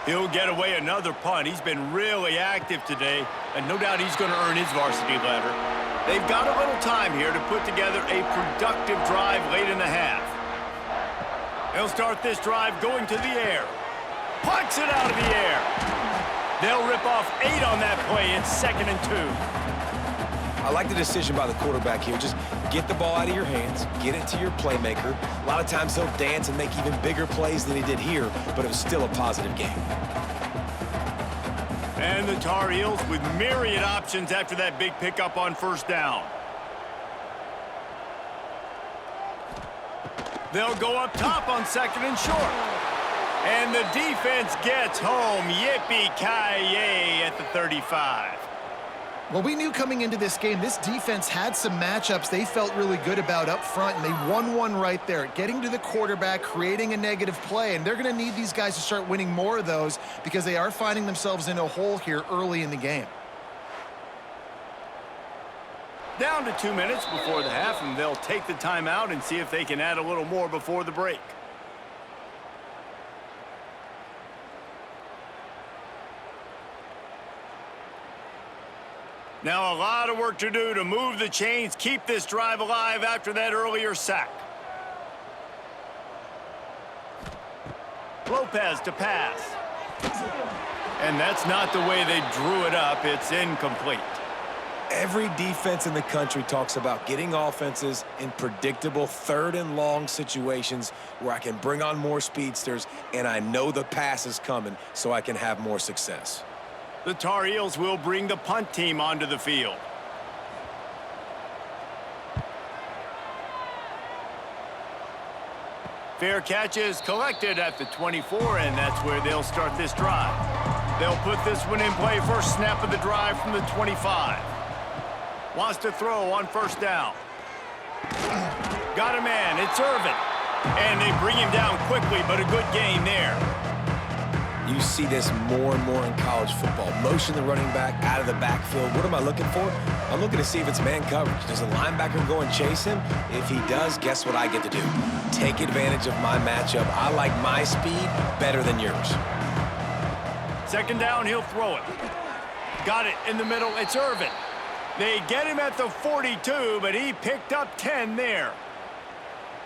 He'll get away another punt. He's been really active today, and no doubt he's going to earn his varsity letter. They've got a little time here to put together a productive drive late in the half. They'll start this drive going to the air. Punts it out of the air. They'll rip off 8 on that play. It's 2nd and 2. I like the decision by the quarterback here. Just get the ball out of your hands, get it to your playmaker. A lot of times he'll dance and make even bigger plays than he did here, but it was still a positive game. And the Tar Heels with myriad options after that big pickup on first down. They'll go up top on second and short. And the defense gets home. Yippee-ki-yay at the 35. Well, we knew coming into this game, this defense had some matchups they felt really good about up front, and they won one right there, getting to the quarterback, creating a negative play, and they're going to need these guys to start winning more of those because they are finding themselves in a hole here early in the game. Down to 2 minutes before the half, and they'll take the timeout and see if they can add a little more before the break. Now a lot of work to do to move the chains, keep this drive alive after that earlier sack. Lopez to pass. And that's not the way they drew it up. It's incomplete. Every defense in the country talks about getting offenses in predictable third and long situations where I can bring on more speedsters and I know the pass is coming so I can have more success. The Tar Heels will bring the punt team onto the field. Fair catch is collected at the 24, and that's where they'll start this drive. They'll put this one in play first snap of the drive from the 25. Wants to throw on first down. Got a man, it's Irvin. And they bring him down quickly, but a good gain there. You see this more and more in college football. Motion the running back out of the backfield. What am I looking for? I'm looking to see if it's man coverage. Does the linebacker go and chase him? If he does, guess what I get to do? Take advantage of my matchup. I like my speed better than yours. Second down, he'll throw it. Got it in the middle, it's Irvin. They get him at the 42, but he picked up 10 there.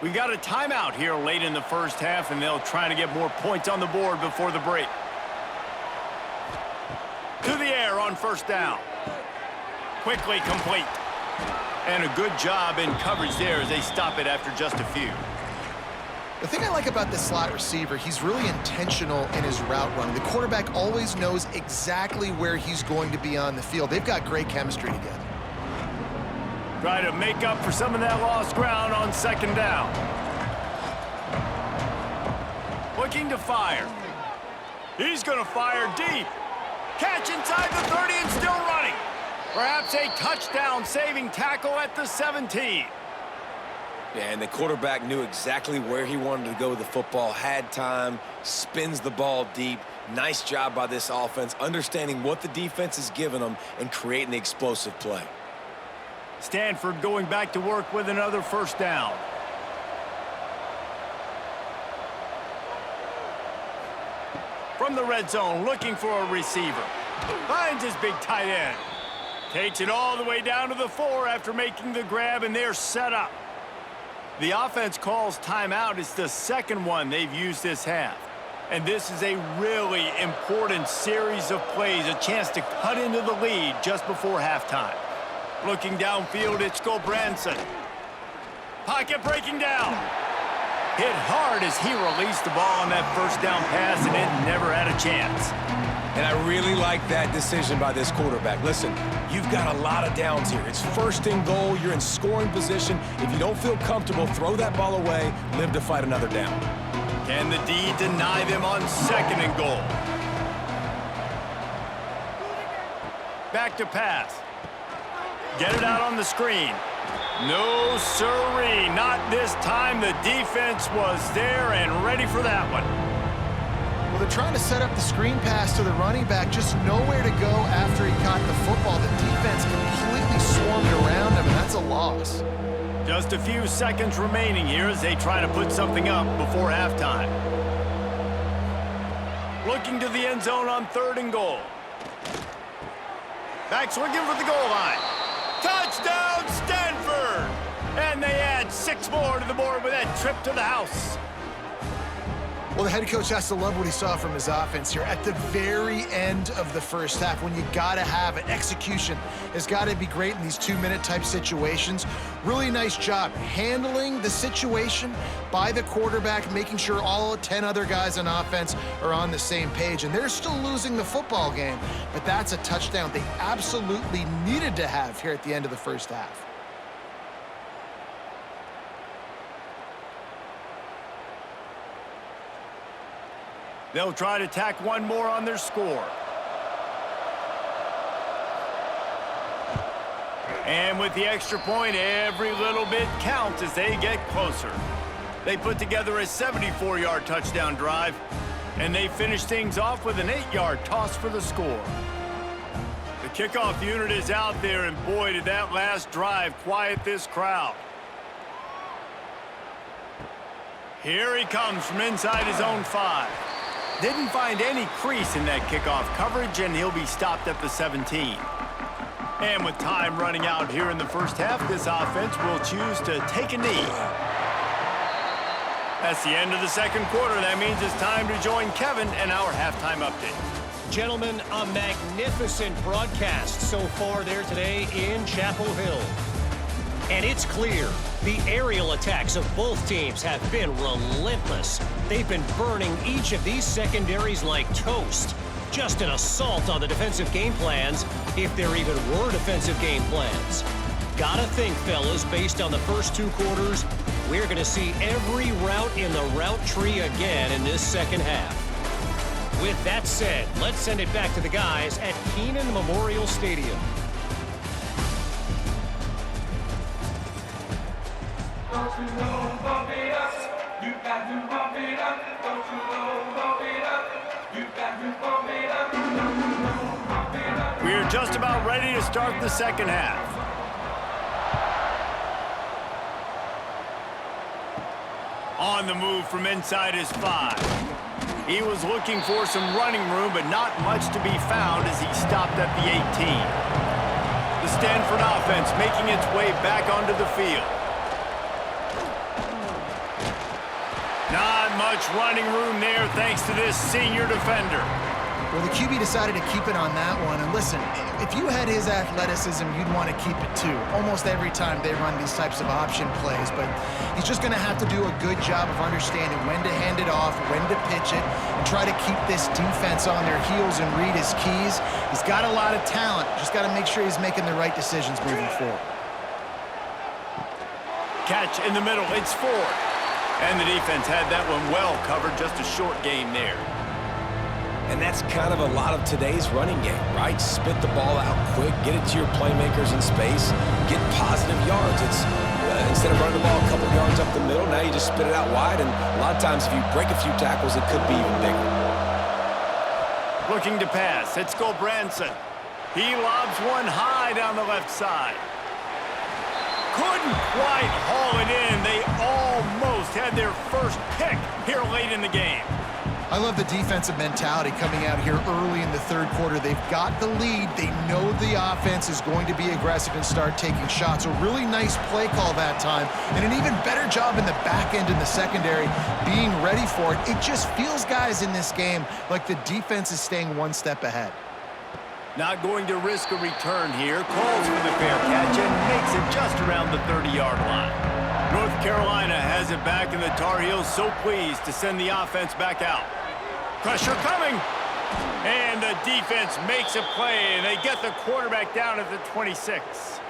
We've got a timeout here late in the first half, and they'll try to get more points on the board before the break. To the air on first down. Quickly complete. And a good job in coverage there as they stop it after just a few. The thing I like about this slot receiver, he's really intentional in his route running. The quarterback always knows exactly where he's going to be on the field. They've got great chemistry together. Try to make up for some of that lost ground on second down. Looking to fire. He's going to fire deep. Catch inside the 30 and still running. Perhaps a touchdown-saving tackle at the 17. Yeah, and the quarterback knew exactly where he wanted to go with the football, had time, spins the ball deep. Nice job by this offense, understanding what the defense is giving them and creating the explosive play. Stanford going back to work with another first down. From the red zone, looking for a receiver. Finds his big tight end. Takes it all the way down to the 4 after making the grab, and they're set up. The offense calls timeout. It's the second one they've used this half. And this is a really important series of plays, a chance to cut into the lead just before halftime. Looking downfield, it's Gulbranson. Pocket breaking down. Hit hard as he released the ball on that first down pass, and it never had a chance. And I really like that decision by this quarterback. Listen, you've got a lot of downs here. It's first and goal. You're in scoring position. If you don't feel comfortable, throw that ball away. Live to fight another down. Can the D deny them on second and goal? Back to pass. Get it out on the screen. No siree, not this time. The defense was there and ready for that one. Well, they're trying to set up the screen pass to the running back, just nowhere to go after he caught the football. The defense completely swarmed around him, and that's a loss. Just a few seconds remaining here as they try to put something up before halftime. Looking to the end zone on third and goal. Back swinging for the goal line. Touchdown, Stanford! And they add 6 more to the board with that trip to the house. Well, the head coach has to love what he saw from his offense here at the very end of the first half when you got to have it. Execution has got to be great in these 2-minute type situations. Really nice job handling the situation by the quarterback, making sure all 10 other guys on offense are on the same page. And they're still losing the football game, but that's a touchdown they absolutely needed to have here at the end of the first half. They'll try to tack one more on their score. And with the extra point, every little bit counts as they get closer. They put together a 74-yard touchdown drive, and they finish things off with an 8-yard toss for the score. The kickoff unit is out there, and boy, did that last drive quiet this crowd. Here he comes from inside his own 5. Didn't find any crease in that kickoff coverage, and he'll be stopped at the 17. And with time running out here in the first half, this offense will choose to take a knee. That's the end of the second quarter. That means it's time to join Kevin and our halftime update. Gentlemen, a magnificent broadcast so far there today in Chapel Hill. And it's clear, the aerial attacks of both teams have been relentless. They've been burning each of these secondaries like toast. Just an assault on the defensive game plans, if there even were defensive game plans. Gotta think, fellas, based on the first 2 quarters, we're gonna see every route in the route tree again in this second half. With that said, let's send it back to the guys at Kenan Memorial Stadium. Don't you know, bump it up. You got to bump it up. Don't you know, bump it up. You got to bump it up. Don't you know, bump it up. We're just about ready to start the second half. On the move from inside his 5. He was looking for some running room, but not much to be found as he stopped at the 18. The Stanford offense making its way back onto the field. Not much running room there thanks to this senior defender. Well, the QB decided to keep it on that one. And listen, if you had his athleticism, you'd want to keep it too. Almost every time they run these types of option plays. But he's just going to have to do a good job of understanding when to hand it off, when to pitch it, and try to keep this defense on their heels and read his keys. He's got a lot of talent. Just got to make sure he's making the right decisions moving forward. Catch in the middle. It's Ford. And the defense had that one well covered. Just a short gain there. And that's kind of a lot of today's running game, right? Spit the ball out quick, get it to your playmakers in space, get positive yards. It's instead of running the ball a couple yards up the middle, now you just spit it out wide. And a lot of times if you break a few tackles, it could be even bigger. Looking to pass. It's Branson. He lobs one high down the left side. Couldn't quite haul it in. They almost had their first pick here late in the game. I love the defensive mentality coming out here early in the third quarter. They've got the lead. They know the offense is going to be aggressive and start taking shots. A really nice play call that time, and an even better job in the back end in the secondary being ready for it. It just feels, guys, in this game like the defense is staying one step ahead. Not going to risk a return here. Calls for the fair catch and makes it just around the 30-yard line. North Carolina has it back, and the Tar Heels so pleased to send the offense back out. Pressure coming. And the defense makes a play, and they get the quarterback down at the 26.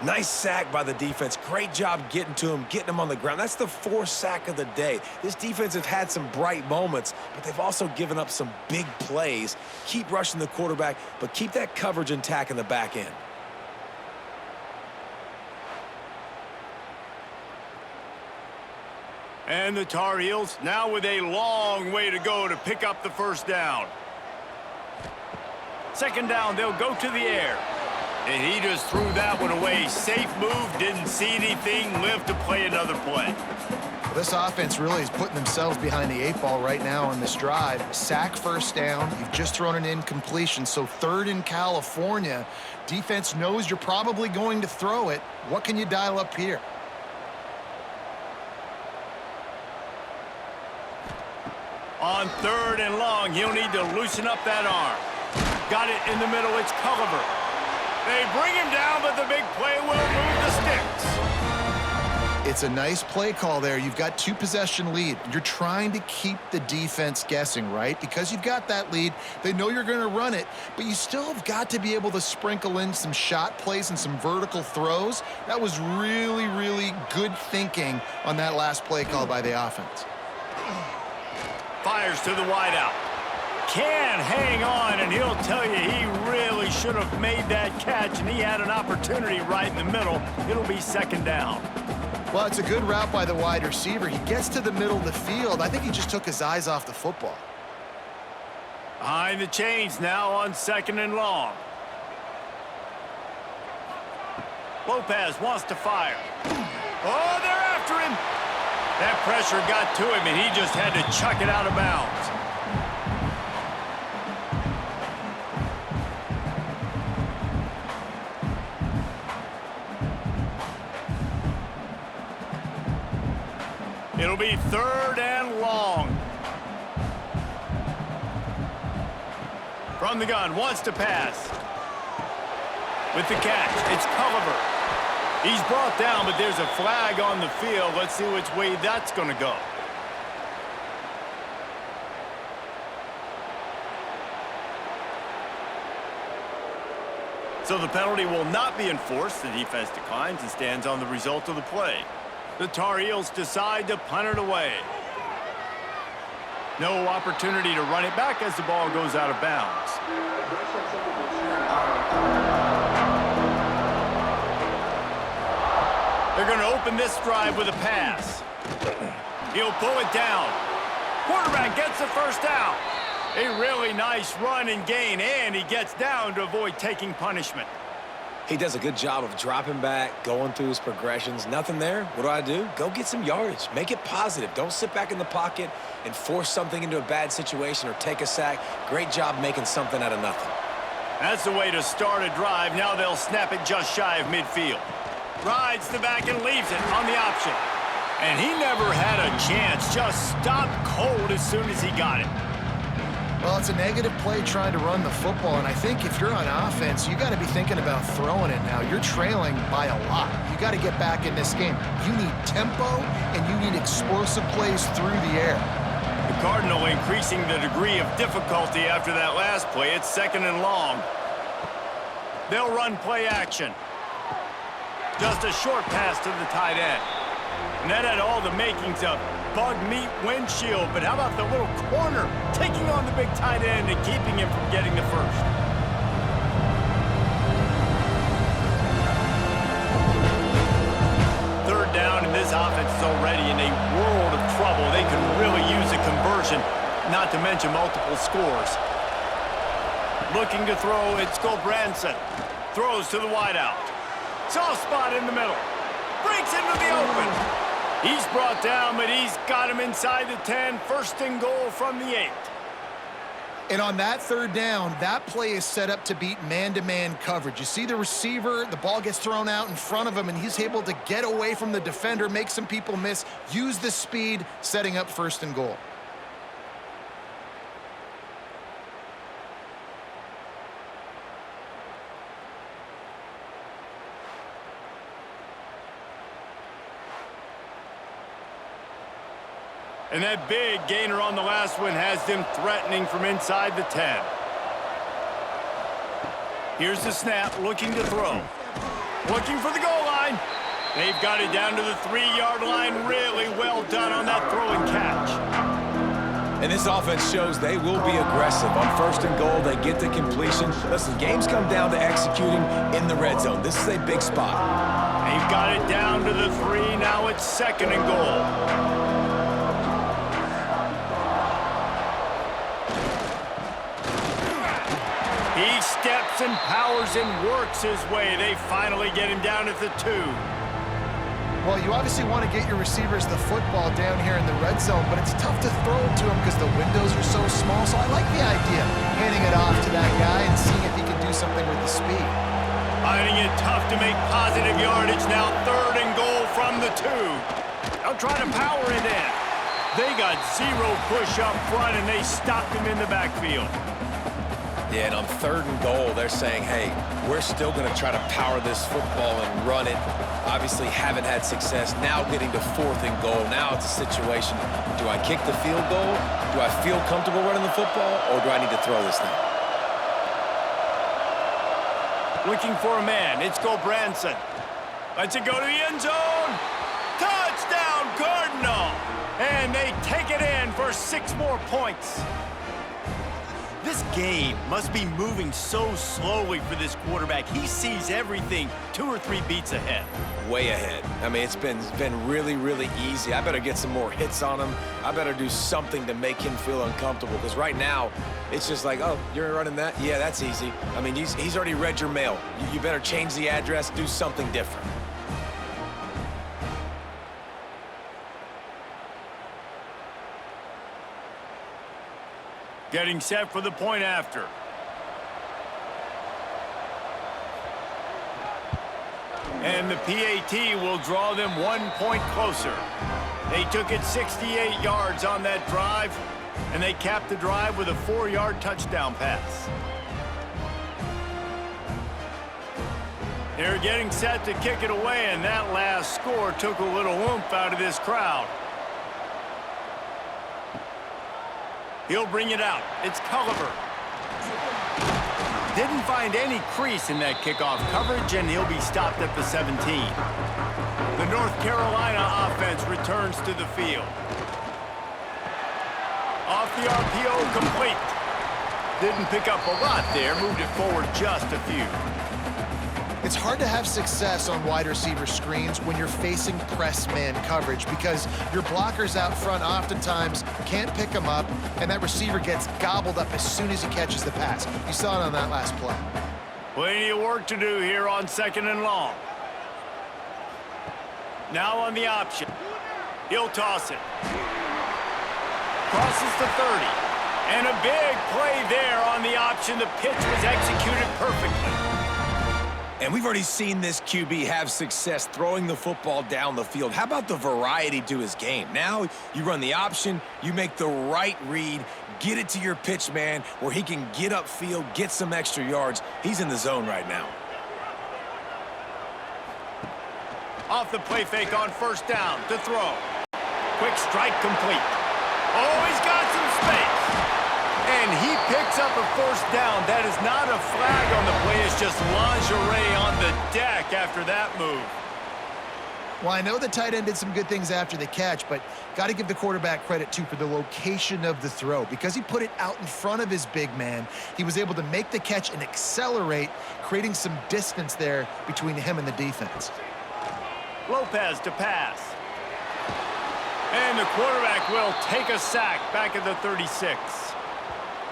Nice sack by the defense. Great job getting to him, getting him on the ground. That's the 4th sack of the day. This defense has had some bright moments, but they've also given up some big plays. Keep rushing the quarterback, but keep that coverage intact in the back end. And the Tar Heels now with a long way to go to pick up the first down. Second down, they'll go to the air. And he just threw that one away. Safe move, didn't see anything, lived to play another play. This offense really is putting themselves behind the 8 ball right now on this drive. Sack, first down. You've just thrown an incompletion, so 3rd in California. Defense knows you're probably going to throw it. What can you dial up here? On 3rd and long, he'll need to loosen up that arm. Got it in the middle. It's Culliver. They bring him down, but the big play will move the sticks. It's a nice play call there. You've got 2-possession lead. You're trying to keep the defense guessing, right? Because you've got that lead. They know you're going to run it, but you still have got to be able to sprinkle in some shot plays and some vertical throws. That was really, really good thinking on that last play call by the offense. Fires to the wideout. Can hang on, and he'll tell you he really should have made that catch, and he had an opportunity right in the middle. It'll be 2nd down. Well, it's a good route by the wide receiver. He gets to the middle of the field. I think he just took his eyes off the football. Behind the chains now on 2nd and long. Lopez wants to fire. Oh, they're after him. That pressure got to him, and he just had to chuck it out of bounds. It'll be 3rd and long. From the gun, wants to pass. With the catch, it's Culliver. He's brought down, but there's a flag on the field. Let's see which way that's going to go. So the penalty will not be enforced. The defense declines and stands on the result of the play. The Tar Heels decide to punt it away. No opportunity to run it back as the ball goes out of bounds. They're going to open this drive with a pass. He'll pull it down. Quarterback gets the 1st down. A really nice run and gain, and he gets down to avoid taking punishment. He does a good job of dropping back, going through his progressions. Nothing there. What do? Go get some yardage. Make it positive. Don't sit back in the pocket and force something into a bad situation or take a sack. Great job making something out of nothing. That's the way to start a drive. Now they'll snap it just shy of midfield. Rides the back and leaves it on the option. And he never had a chance. Just stopped cold as soon as he got it. Well, it's a negative play trying to run the football, and I think if you're on offense, you got to be thinking about throwing it now. You're trailing by a lot. You got to get back in this game. You need tempo, and you need explosive plays through the air. The Cardinal increasing the degree of difficulty after that last play. It's 2nd and long. They'll run play action. Just a short pass to the tight end. And that had all the makings of bug meat windshield, but how about the little corner taking on the big tight end and keeping him from getting the 1st? 3rd down, and this offense is already in a world of trouble. They could really use a conversion, not to mention multiple scores. Looking to throw, it's Gulbranson. Throws to the wideout. Soft spot in the middle. Breaks into the open. He's brought down, but he's got him inside the 10. 1st and goal from the 8. And on that 3rd down, that play is set up to beat man-to-man coverage. You see the receiver, the ball gets thrown out in front of him, and he's able to get away from the defender, make some people miss, use the speed, setting up 1st and goal. And that big gainer on the last one has them threatening from inside the 10. Here's the snap, looking to throw. Looking for the goal line. They've got it down to the 3-yard line. Really well done on that throw and catch. And this offense shows they will be aggressive. On 1st and goal, they get the completion. Listen, games come down to executing in the red zone. This is a big spot. They've got it down to the 3. Now it's 2nd and goal. He steps and powers and works his way. They finally get him down at the 2. Well, you obviously want to get your receivers the football down here in the red zone, but it's tough to throw it to him because the windows are so small. So I like the idea, handing it off to that guy and seeing if he can do something with the speed. Finding it tough to make positive yardage. Now 3rd and goal from the 2. They'll try to power it in. They got zero push up front, and they stopped him in the backfield. Yeah, and on 3rd and goal, they're saying, hey, we're still going to try to power this football and run it. Obviously haven't had success. Now getting to 4th and goal. Now it's a situation, do I kick the field goal? Do I feel comfortable running the football, or do I need to throw this thing? Looking for a man. It's Branson. Lets it go to the end zone. Touchdown, Cardinal! And they take it in for 6 more points. This game must be moving so slowly for this quarterback. He sees everything 2 or 3 beats ahead. Way ahead. I mean, it's been really, really easy. I better get some more hits on him. I better do something to make him feel uncomfortable, because right now, it's just like, oh, you're running that? Yeah, that's easy. I mean, he's already read your mail. You better change the address, do something different. Getting set for the point after. And the PAT will draw them 1 point closer. They took it 68 yards on that drive, and they capped the drive with a 4-yard touchdown pass. They're getting set to kick it away, and that last score took a little oomph out of this crowd. He'll bring it out. It's Culliver. Didn't find any crease in that kickoff coverage, and he'll be stopped at the 17. The North Carolina offense returns to the field. Off the RPO, complete. Didn't pick up a lot there, moved it forward just a few. It's hard to have success on wide receiver screens when you're facing press man coverage, because your blockers out front oftentimes can't pick them up, and that receiver gets gobbled up as soon as he catches the pass. You saw it on that last play. Plenty of work to do here on 2nd and long. Now on the option. He'll toss it. Crosses the 30. And a big play there on the option. The pitch was executed perfectly. And we've already seen this QB have success throwing the football down the field. How about the variety to his game? Now you run the option, you make the right read, get it to your pitch man where he can get upfield, get some extra yards. He's in the zone right now. Off the play fake on 1st down to throw. Quick strike complete. Oh, he's got some space. And he picks up a 1st down. That is not a flag on the play. It's just lingerie on the deck after that move. Well, I know the tight end did some good things after the catch, but got to give the quarterback credit, too, for the location of the throw. Because he put it out in front of his big man, he was able to make the catch and accelerate, creating some distance there between him and the defense. Lopez to pass. And the quarterback will take a sack back at the 36.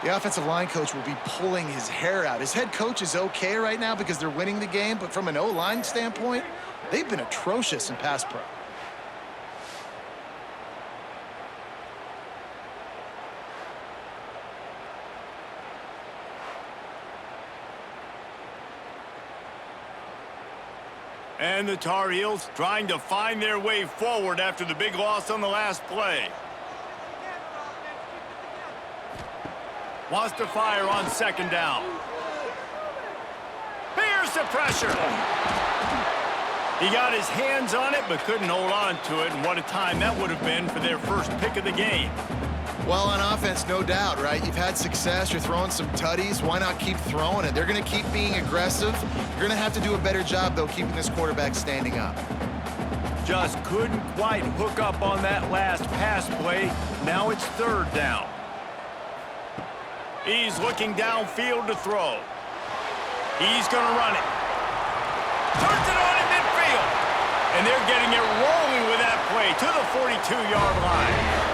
The offensive line coach will be pulling his hair out. His head coach is okay right now because they're winning the game, but from an O-line standpoint, they've been atrocious in pass pro. And the Tar Heels trying to find their way forward after the big loss on the last play. Wants to fire on 2nd down. Here's the pressure. He got his hands on it, but couldn't hold on to it. And what a time that would have been for their first pick of the game. Well, on offense, no doubt, right? You've had success. You're throwing some tutties. Why not keep throwing it? They're going to keep being aggressive. You're going to have to do a better job, though, keeping this quarterback standing up. Just couldn't quite hook up on that last pass play. Now it's 3rd down. He's looking downfield to throw. He's going to run it. Turns it on in midfield. And they're getting it rolling with that play to the 42-yard line.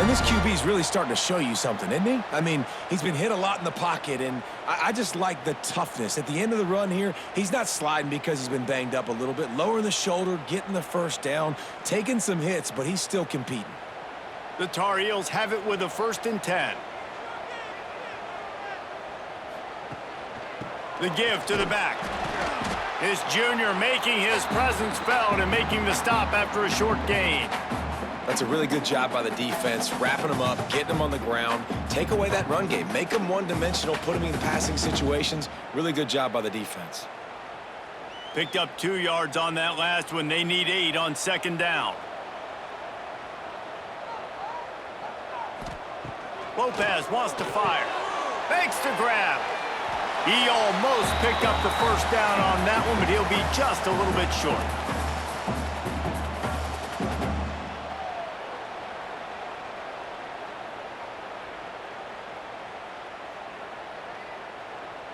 And this QB's really starting to show you something, isn't he? I mean, he's been hit a lot in the pocket, and I just like the toughness. At the end of the run here, he's not sliding because he's been banged up a little bit. Lowering the shoulder, getting the 1st down, taking some hits, but he's still competing. The Tar Heels have it with a 1st and 10. The give to the back. This junior making his presence felt and making the stop after a short gain. That's a really good job by the defense, wrapping them up, getting them on the ground. Take away that run game. Make them one-dimensional, put them in passing situations. Really good job by the defense. Picked up 2 yards on that last one. They need 8 on second down. Lopez wants to fire. Makes the grab. He almost picked up the first down on that one, but he'll be just a little bit short.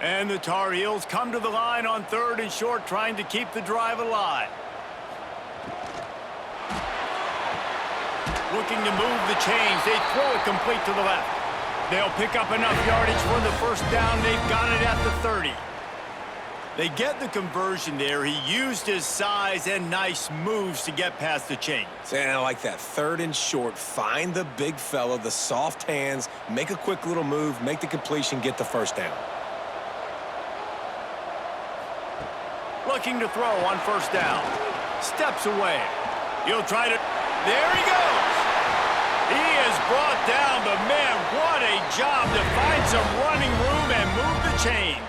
And the Tar Heels come to the line on 3rd and short, trying to keep the drive alive. Looking to move the chains. They throw it complete to the left. They'll pick up enough yardage for the first down. They've got it at the 30. They get the conversion there. He used his size and nice moves to get past the chains. And I like that. 3rd and short. Find the big fella, the soft hands, make a quick little move, make the completion, get the first down. Looking to throw on first down. Steps away. He'll try to... There he goes! He is brought down, but man, what a job to find some running room and move the chains.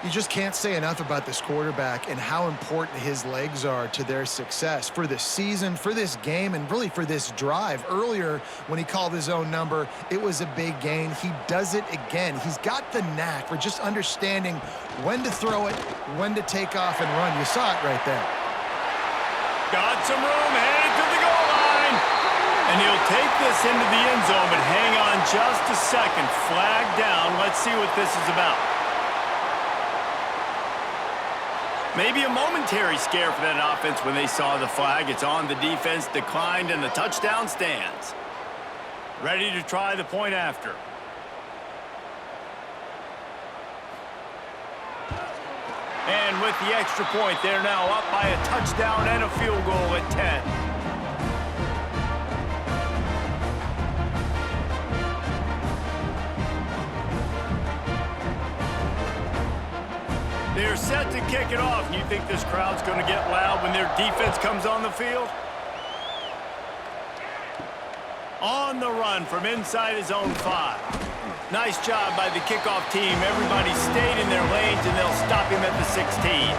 You just can't say enough about this quarterback and how important his legs are to their success for this season, for this game, and really for this drive. Earlier, when he called his own number, it was a big gain. He does it again. He's got the knack for just understanding when to throw it, when to take off and run. You saw it right there. Got some room, headed to the goal line. And he'll take this into the end zone, but hang on just a second. Flag down. Let's see what this is about. Maybe a momentary scare for that offense when they saw the flag. It's on the defense, declined, and the touchdown stands. Ready to try the point after. And with the extra point, they're now up by a touchdown and a field goal at 10. They're set to kick it off. You think this crowd's going to get loud when their defense comes on the field? On the run from inside his own 5. Nice job by the kickoff team. Everybody stayed in their lanes, and they'll stop him at the 16.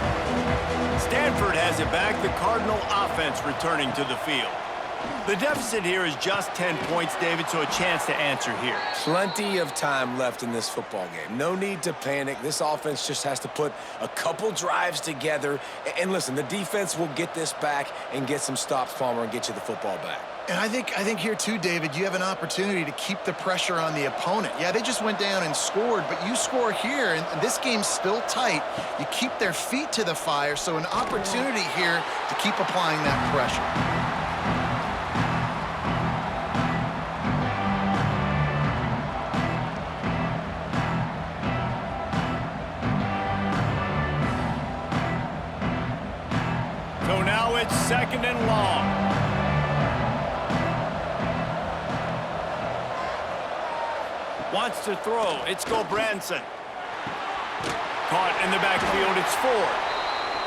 Stanford has it back. The Cardinal offense returning to the field. The deficit here is just 10 points, David, so a chance to answer here. Plenty of time left in this football game. No need to panic. This offense just has to put a couple drives together. And listen, the defense will get this back and get some stops, Palmer, and get you the football back. And I think here too, David, you have an opportunity to keep the pressure on the opponent. Yeah, they just went down and scored, but you score here, and this game's still tight. You keep their feet to the fire, so an opportunity here to keep applying that pressure. So now it's 2nd and long. Wants to throw. It's Gulbranson. Caught in the backfield. It's Ford.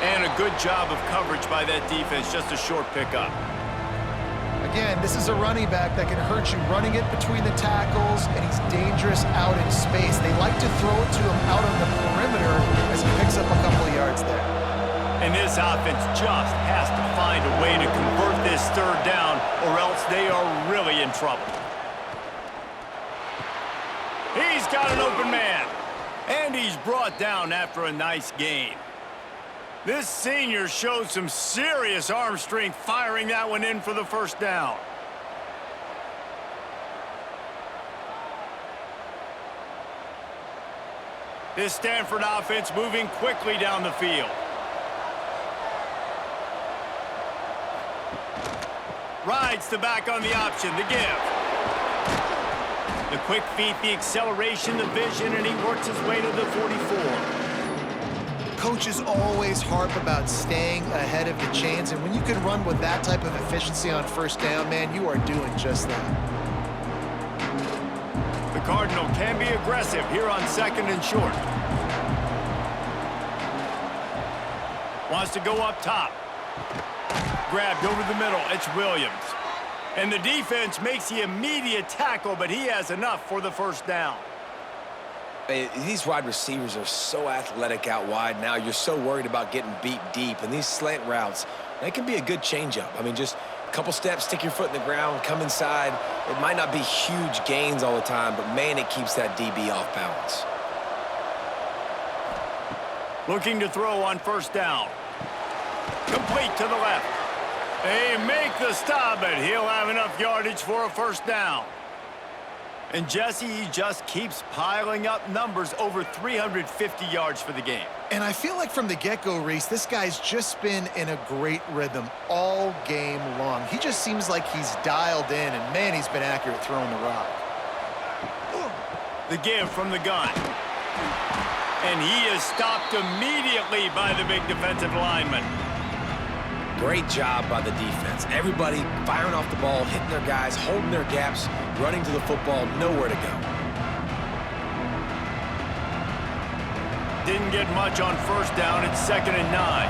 And a good job of coverage by that defense. Just a short pickup. Again, this is a running back that can hurt you running it between the tackles, and he's dangerous out in space. They like to throw it to him out on the perimeter as he picks up a couple of yards there. And this offense just has to find a way to convert this 3rd down, or else they are really in trouble. He's got an open man. And he's brought down after a nice gain. This senior showed some serious arm strength firing that one in for the first down. This Stanford offense moving quickly down the field. Rides the back on the option, the give. The quick feet, the acceleration, the vision, and he works his way to the 44. Coaches always harp about staying ahead of the chains, and when you can run with that type of efficiency on first down, man, you are doing just that. The Cardinal can be aggressive here on 2nd and short. Wants to go up top. Grabbed over the middle. It's Williams. And the defense makes the immediate tackle, but he has enough for the first down. These wide receivers are so athletic out wide now. You're so worried about getting beat deep. And these slant routes, they can be a good changeup. I mean, just a couple steps, stick your foot in the ground, come inside. It might not be huge gains all the time, but, man, it keeps that DB off balance. Looking to throw on first down. Complete to the left. They make the stop, but he'll have enough yardage for a first down. And Jesse, he just keeps piling up numbers, over 350 yards for the game. And I feel like from the get-go, Reese, this guy's just been in a great rhythm all game long. He just seems like he's dialed in, and, man, he's been accurate throwing the rock. The give from the gun. And he is stopped immediately by the big defensive lineman. Great job by the defense. Everybody firing off the ball, hitting their guys, holding their gaps, running to the football, nowhere to go. Didn't get much on first down. It's 2nd and 9.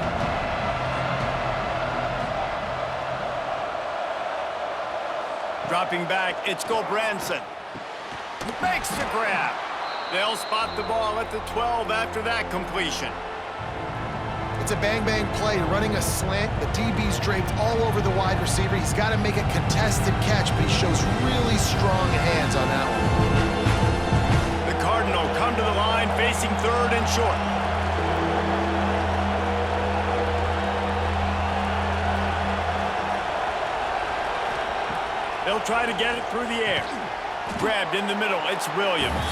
Dropping back, it's Gulbranson. Makes the grab. They'll spot the ball at the 12 after that completion. It's a bang-bang play, running a slant. The DB's draped all over the wide receiver. He's got to make a contested catch, but he shows really strong hands on that one. The Cardinal come to the line, facing 3rd and short. They'll try to get it through the air. Grabbed in the middle, it's Williams.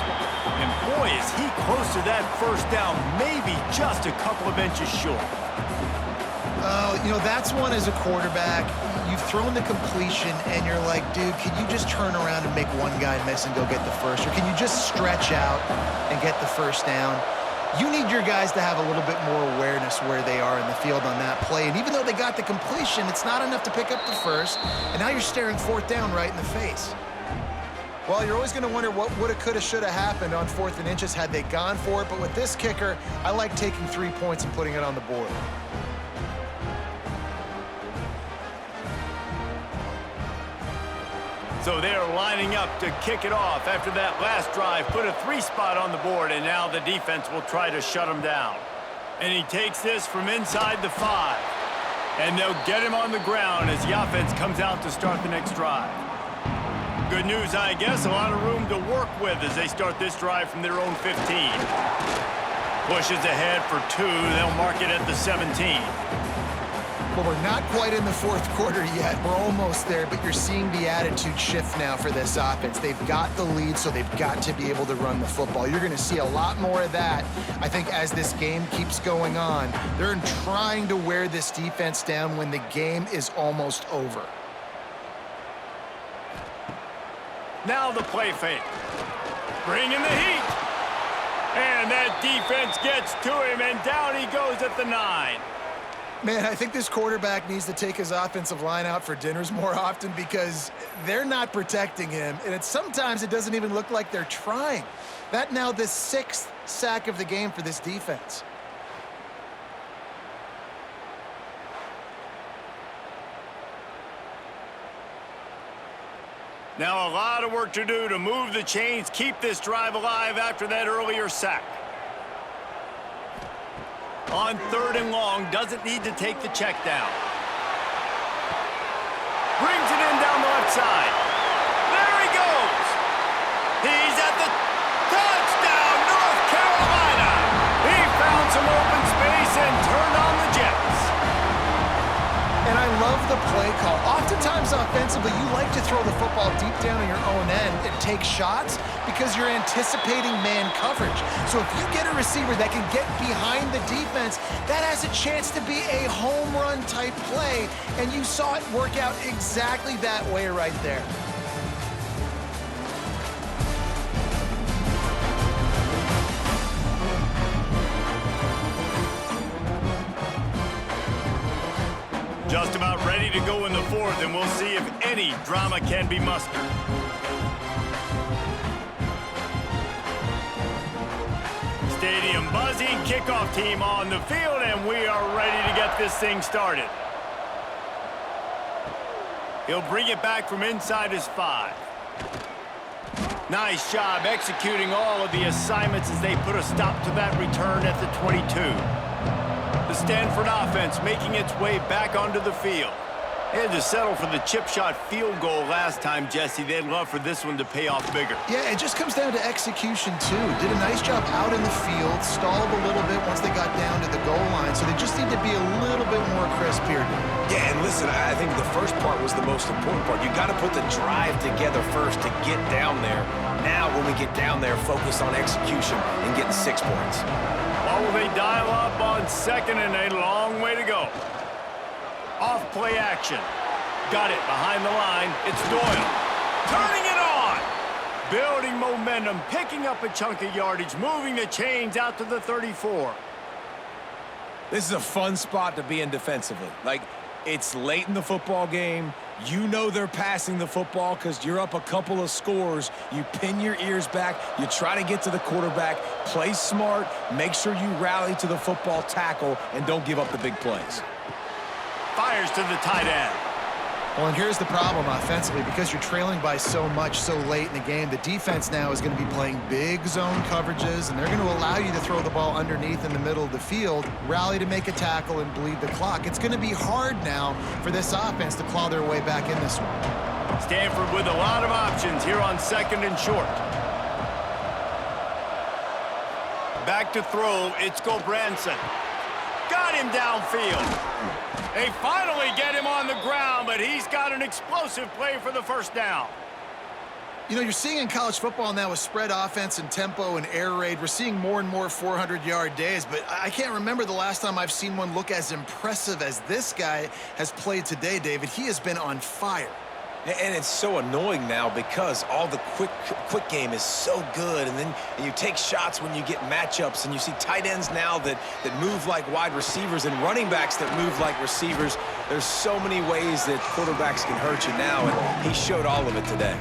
And boy, is he close to that first down, maybe just a couple of inches short. You know, that's one as a quarterback. You've thrown the completion, and you're like, dude, can you just turn around and make one guy miss and go get the first? Or can you just stretch out and get the first down? You need your guys to have a little bit more awareness where they are in the field on that play. And even though they got the completion, it's not enough to pick up the first. And now you're staring 4th down right in the face. Well, you're always going to wonder what woulda, coulda, shoulda happened on 4th and inches had they gone for it. But with this kicker, I like taking 3 points and putting it on the board. So they're lining up to kick it off after that last drive. Put a 3 spot on the board, and now the defense will try to shut him down. And he takes this from inside the 5. And they'll get him on the ground as the offense comes out to start the next drive. Good news, I guess, a lot of room to work with as they start this drive from their own 15. Pushes ahead for 2. They'll mark it at the 17. Well, we're not quite in the 4th quarter yet. We're almost there, but you're seeing the attitude shift now for this offense. They've got the lead, so they've got to be able to run the football. You're going to see a lot more of that, I think, as this game keeps going on. They're trying to wear this defense down when the game is almost over. Now the play fake. Bring in the heat. And that defense gets to him, and down he goes at the 9. Man, I think this quarterback needs to take his offensive line out for dinners more often because they're not protecting him. And sometimes it doesn't even look like they're trying. That now the 6th sack of the game for this defense. Now a lot of work to do to move the chains, keep this drive alive after that earlier sack. On 3rd and long, doesn't need to take the check down. Brings it in down the left side. There he goes. He's at the touchdown, North Carolina. He found some open space and turned on the Jets. And I love the play call. Oftentimes offensively, you like to throw the football deep down in your own end and take shots because you're anticipating man coverage. So if you get a receiver that can get behind the defense, that has a chance to be a home run type play. And you saw it work out exactly that way right there. Just about ready to go in the 4th, and we'll see if any drama can be mustered. Stadium buzzing, kickoff team on the field, and we are ready to get this thing started. He'll bring it back from inside his 5. Nice job executing all of the assignments as they put a stop to that return at the 22. The Stanford offense making its way back onto the field. They had to settle for the chip shot field goal last time, Jesse. They'd love for this one to pay off bigger. Yeah, it just comes down to execution, too. Did a nice job out in the field, stalled a little bit once they got down to the goal line, so they just need to be a little bit more crisp here. Yeah, and listen, I think the first part was the most important part. You got to put the drive together first to get down there. Now, when we get down there, focus on execution and getting 6 points. Well, will they dial up on second and a long way to go? Off play action. Got it behind the line. It's Doyle. Turning it on. Building momentum, picking up a chunk of yardage, moving the chains out to the 34. This is a fun spot to be in defensively. Like, it's late in the football game. You know they're passing the football because you're up a couple of scores. You pin your ears back. You try to get to the quarterback. Play smart. Make sure you rally to the football tackle and don't give up the big plays. Fires to the tight end. Well, and here's the problem offensively. Because you're trailing by so much so late in the game, the defense now is going to be playing big zone coverages, and they're going to allow you to throw the ball underneath in the middle of the field, rally to make a tackle, and bleed the clock. It's going to be hard now for this offense to claw their way back in this one. Stanford with a lot of options here on second and short. Back to throw. It's Gobranson. Got him downfield. They finally get him on the ground, but he's got an explosive play for the first down. You know, you're seeing in college football now with spread offense and tempo and air raid, we're seeing more and more 400-yard days, but I can't remember the last time I've seen one look as impressive as this guy has played today, David. He has been on fire. And it's so annoying now because all the quick game is so good, and then you take shots when you get matchups, and you see tight ends now that move like wide receivers and running backs that move like receivers. There's so many ways that quarterbacks can hurt you now, and he showed all of it today.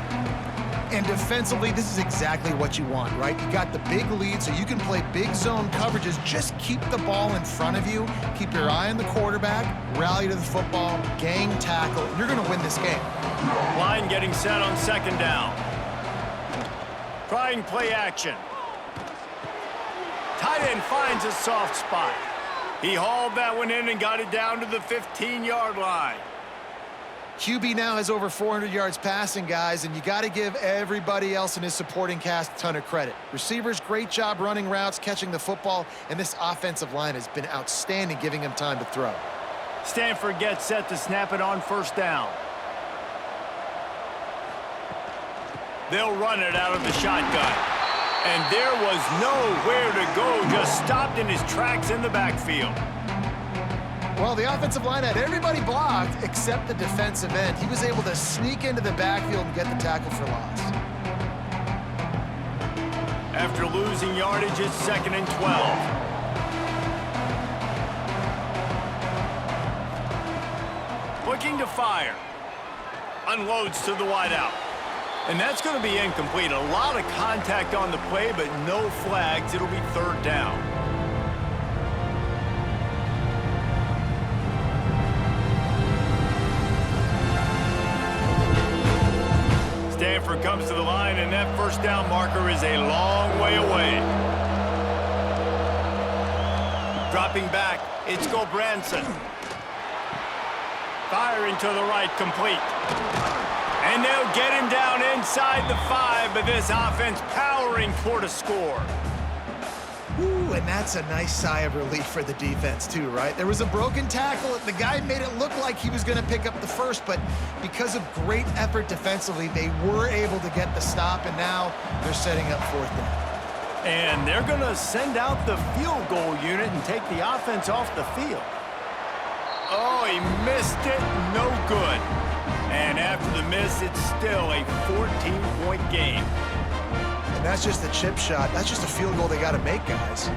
And defensively, this is exactly what you want, right? You got the big lead, so you can play big zone coverages. Just keep the ball in front of you. Keep your eye on the quarterback. Rally to the football. Gang tackle. You're going to win this game. Line getting set on second down. Trying play action. Tight end finds a soft spot. He hauled that one in and got it down to the 15-yard line. QB now has over 400 yards passing, guys, and you got to give everybody else in his supporting cast a ton of credit. Receivers, great job running routes, catching the football, and this offensive line has been outstanding, giving him time to throw. Stanford gets set to snap it on first down. They'll run it out of the shotgun. And there was nowhere to go, just stopped in his tracks in the backfield. Well, the offensive line had everybody blocked except the defensive end. He was able to sneak into the backfield and get the tackle for loss. After losing yardage, it's second and 12. Looking to fire. Unloads to the wideout. And that's going to be incomplete. A lot of contact on the play, but no flags. It'll be third down. Stanford comes to the line, and that first down marker is a long way away. Dropping back, it's Gobranson. Firing to the right, complete. And they'll get him down inside the 5, but this offense powering toward a score. Ooh, and that's a nice sigh of relief for the defense too, right? There was a broken tackle. The guy made it look like he was going to pick up the first, but because of great effort defensively, they were able to get the stop, and now they're setting up fourth down. And they're going to send out the field goal unit and take the offense off the field. Oh, he missed it. No good. And after the miss, it's still a 14-point game. And that's just the chip shot. That's just a field goal they got to make, guys.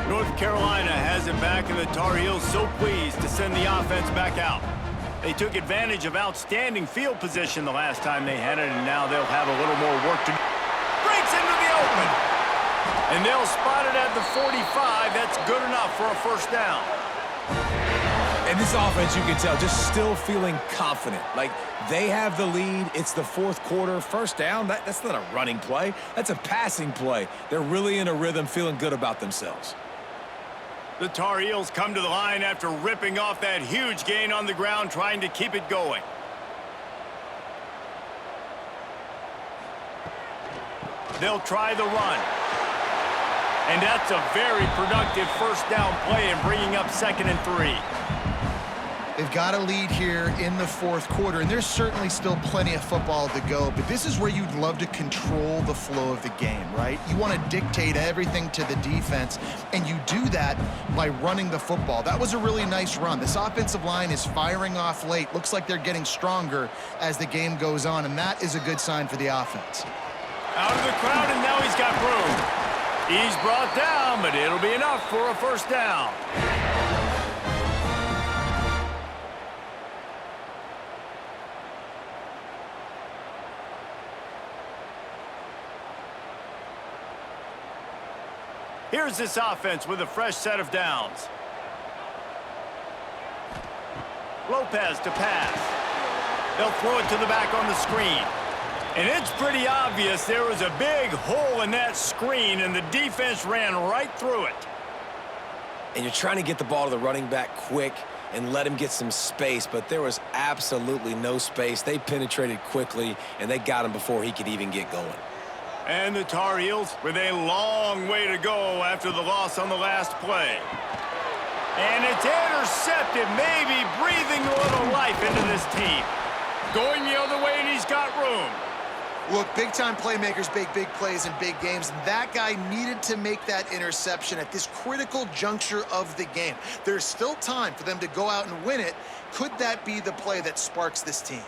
North Carolina has it back, and the Tarheels so pleased to send the offense back out. They took advantage of outstanding field position the last time they had it, and now they'll have a little more work to do. Breaks into the open. And they'll spot it at the 45. That's good enough for a first down. And this offense, you can tell, just still feeling confident. Like, they have the lead. It's the fourth quarter. First down, that's not a running play. That's a passing play. They're really in a rhythm, feeling good about themselves. The Tar Heels come to the line after ripping off that huge gain on the ground, trying to keep it going. They'll try the run. And that's a very productive first down play and bringing up 2nd and 3. They've got a lead here in the fourth quarter, and there's certainly still plenty of football to go, but this is where you'd love to control the flow of the game, right? You want to dictate everything to the defense, and you do that by running the football. That was a really nice run. This offensive line is firing off late. Looks like they're getting stronger as the game goes on, and that is a good sign for the offense. Out of the crowd, and now he's got room. He's brought down, but it'll be enough for a first down. Here's this offense with a fresh set of downs. Lopez to pass. They'll throw it to the back on the screen. And it's pretty obvious there was a big hole in that screen, and the defense ran right through it. And you're trying to get the ball to the running back quick and let him get some space, but there was absolutely no space. They penetrated quickly, and they got him before he could even get going. And the Tar Heels with a long way to go after the loss on the last play. And it's intercepted, maybe breathing a little life into this team. Going the other way, and he's got room. Look, big-time playmakers make big plays in big games, and that guy needed to make that interception at this critical juncture of the game. There's still time for them to go out and win it. Could that be the play that sparks this team?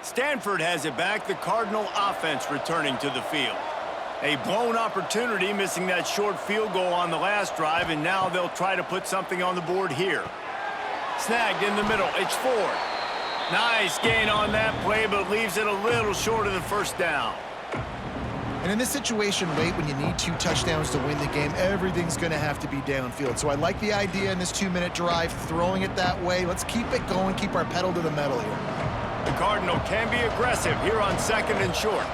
Stanford has it back, the Cardinal offense returning to the field. A blown opportunity, missing that short field goal on the last drive, and now they'll try to put something on the board here. Snagged in the middle, it's Ford. Nice gain on that play, but leaves it a little short of the first down. And in this situation, late when you need 2 touchdowns to win the game, everything's going to have to be downfield. So I like the idea in this 2-minute drive, throwing it that way. Let's keep it going, keep our pedal to the metal here. The Cardinal can be aggressive here on 2nd and short.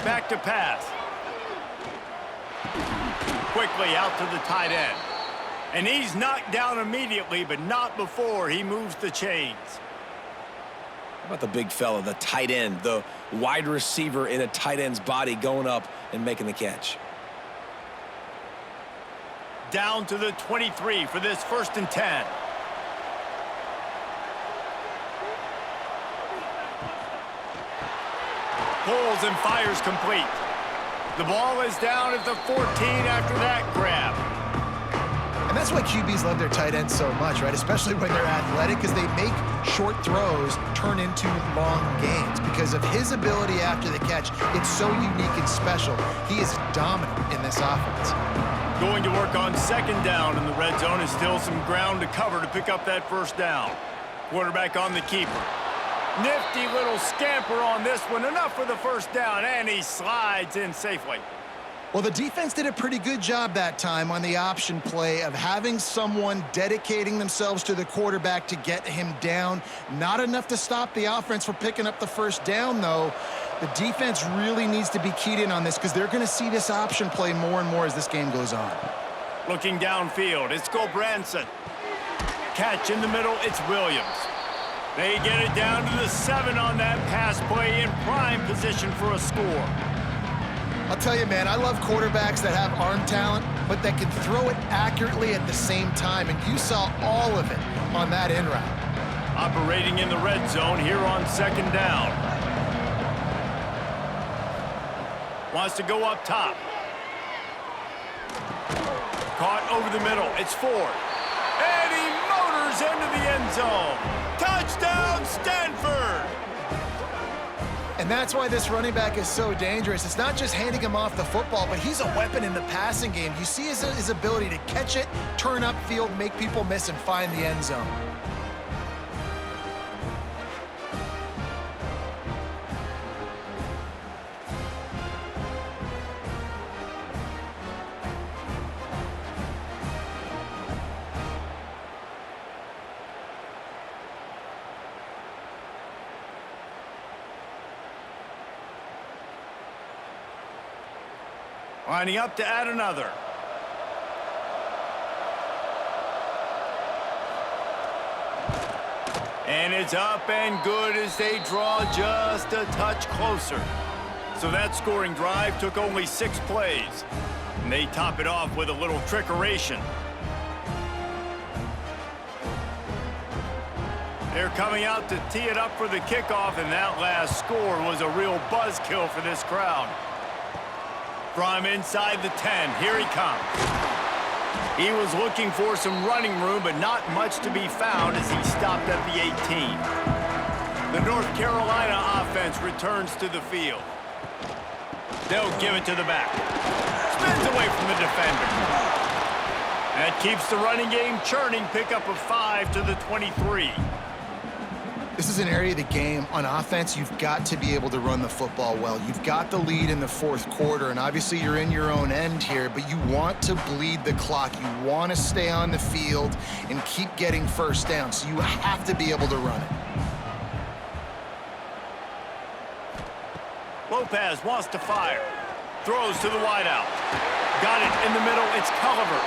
Back to pass. Quickly out to the tight end. And he's knocked down immediately, but not before he moves the chains. How about the big fella, the tight end, the wide receiver in a tight end's body going up and making the catch? Down to the 23 for this 1st and 10. Pulls and fires complete. The ball is down at the 14 after that grab. And that's why QBs love their tight ends so much, right? Especially when they're athletic, because they make short throws turn into long gains. Because of his ability after the catch, it's so unique and special. He is dominant in this offense. Going to work on 2nd down in the red zone, is still some ground to cover to pick up that first down. Quarterback on the keeper. Nifty little scamper on this one. Enough for the first down, and he slides in safely. Well, the defense did a pretty good job that time on the option play of having someone dedicating themselves to the quarterback to get him down. Not enough to stop the offense from picking up the first down, though. The defense really needs to be keyed in on this because they're going to see this option play more and more as this game goes on. Looking downfield, it's Gobranson. Catch in the middle, it's Williams. They get it down to the 7 on that pass play, in prime position for a score. I'll tell you, man, I love quarterbacks that have arm talent, but that can throw it accurately at the same time, and you saw all of it on that in route. Operating in the red zone here on 2nd down. Wants to go up top. Caught over the middle, it's Ford. And he motors into the end zone. Touchdown, Stanford! And that's why this running back is so dangerous. It's not just handing him off the football, but he's a weapon in the passing game. You see his ability to catch it, turn upfield, make people miss, and find the end zone. Lining up to add another. And it's up and good as they draw just a touch closer. So that scoring drive took only 6 plays. And they top it off with a little trickeration. They're coming out to tee it up for the kickoff, and that last score was a real buzzkill for this crowd. From inside the 10, here he comes. He was looking for some running room, but not much to be found as he stopped at the 18. The North Carolina offense returns to the field. They'll give it to the back. Spins away from the defender. That keeps the running game churning. Pickup of 5 to the 23. This is an area of the game on offense you've got to be able to run the football well. You've got the lead in the fourth quarter, and obviously you're in your own end here, but you want to bleed the clock. You want to stay on the field and keep getting first down, so you have to be able to run it. Lopez wants to fire. Throws to the wideout. Got it in the middle. It's Culliver.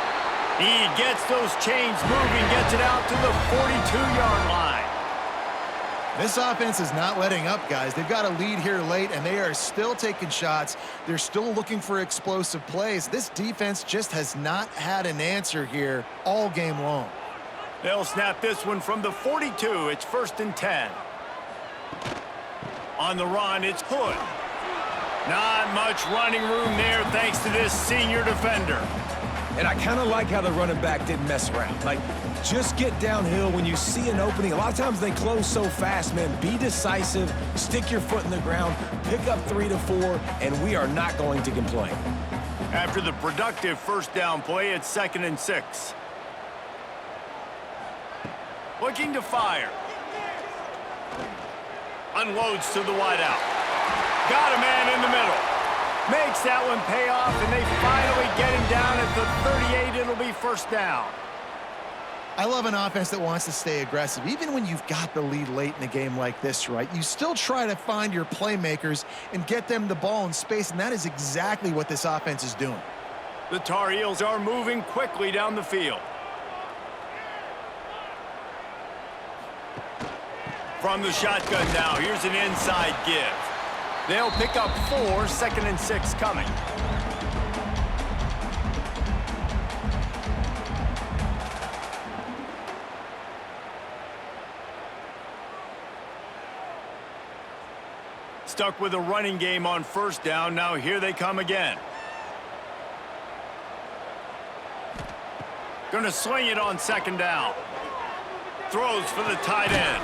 He gets those chains moving, gets it out to the 42-yard line. This offense is not letting up, guys. They've got a lead here late, and they are still taking shots. They're still looking for explosive plays. This defense just has not had an answer here all game long. They'll snap this one from the 42. It's 1st and 10. On the run, it's Hood. Not much running room there thanks to this senior defender. And I kind of like how the running back didn't mess around. Like, just get downhill when you see an opening. A lot of times they close so fast, man. Be decisive, stick your foot in the ground, pick up 3 to 4, and we are not going to complain. After the productive first down play, it's 2nd and 6. Looking to fire. Unloads to the wideout. Got a man in the middle. Makes that one pay off, and they finally get him down at the 38. It'll be 1st down. I love an offense that wants to stay aggressive. Even when you've got the lead late in a game like this, right, you still try to find your playmakers and get them the ball in space, and that is exactly what this offense is doing. The Tarheels are moving quickly down the field. From the shotgun now, here's an inside give. They'll pick up 4, 2nd and 6 coming. Stuck with a running game on 1st down. Now here they come again. Gonna sling it on 2nd down. Throws for the tight end.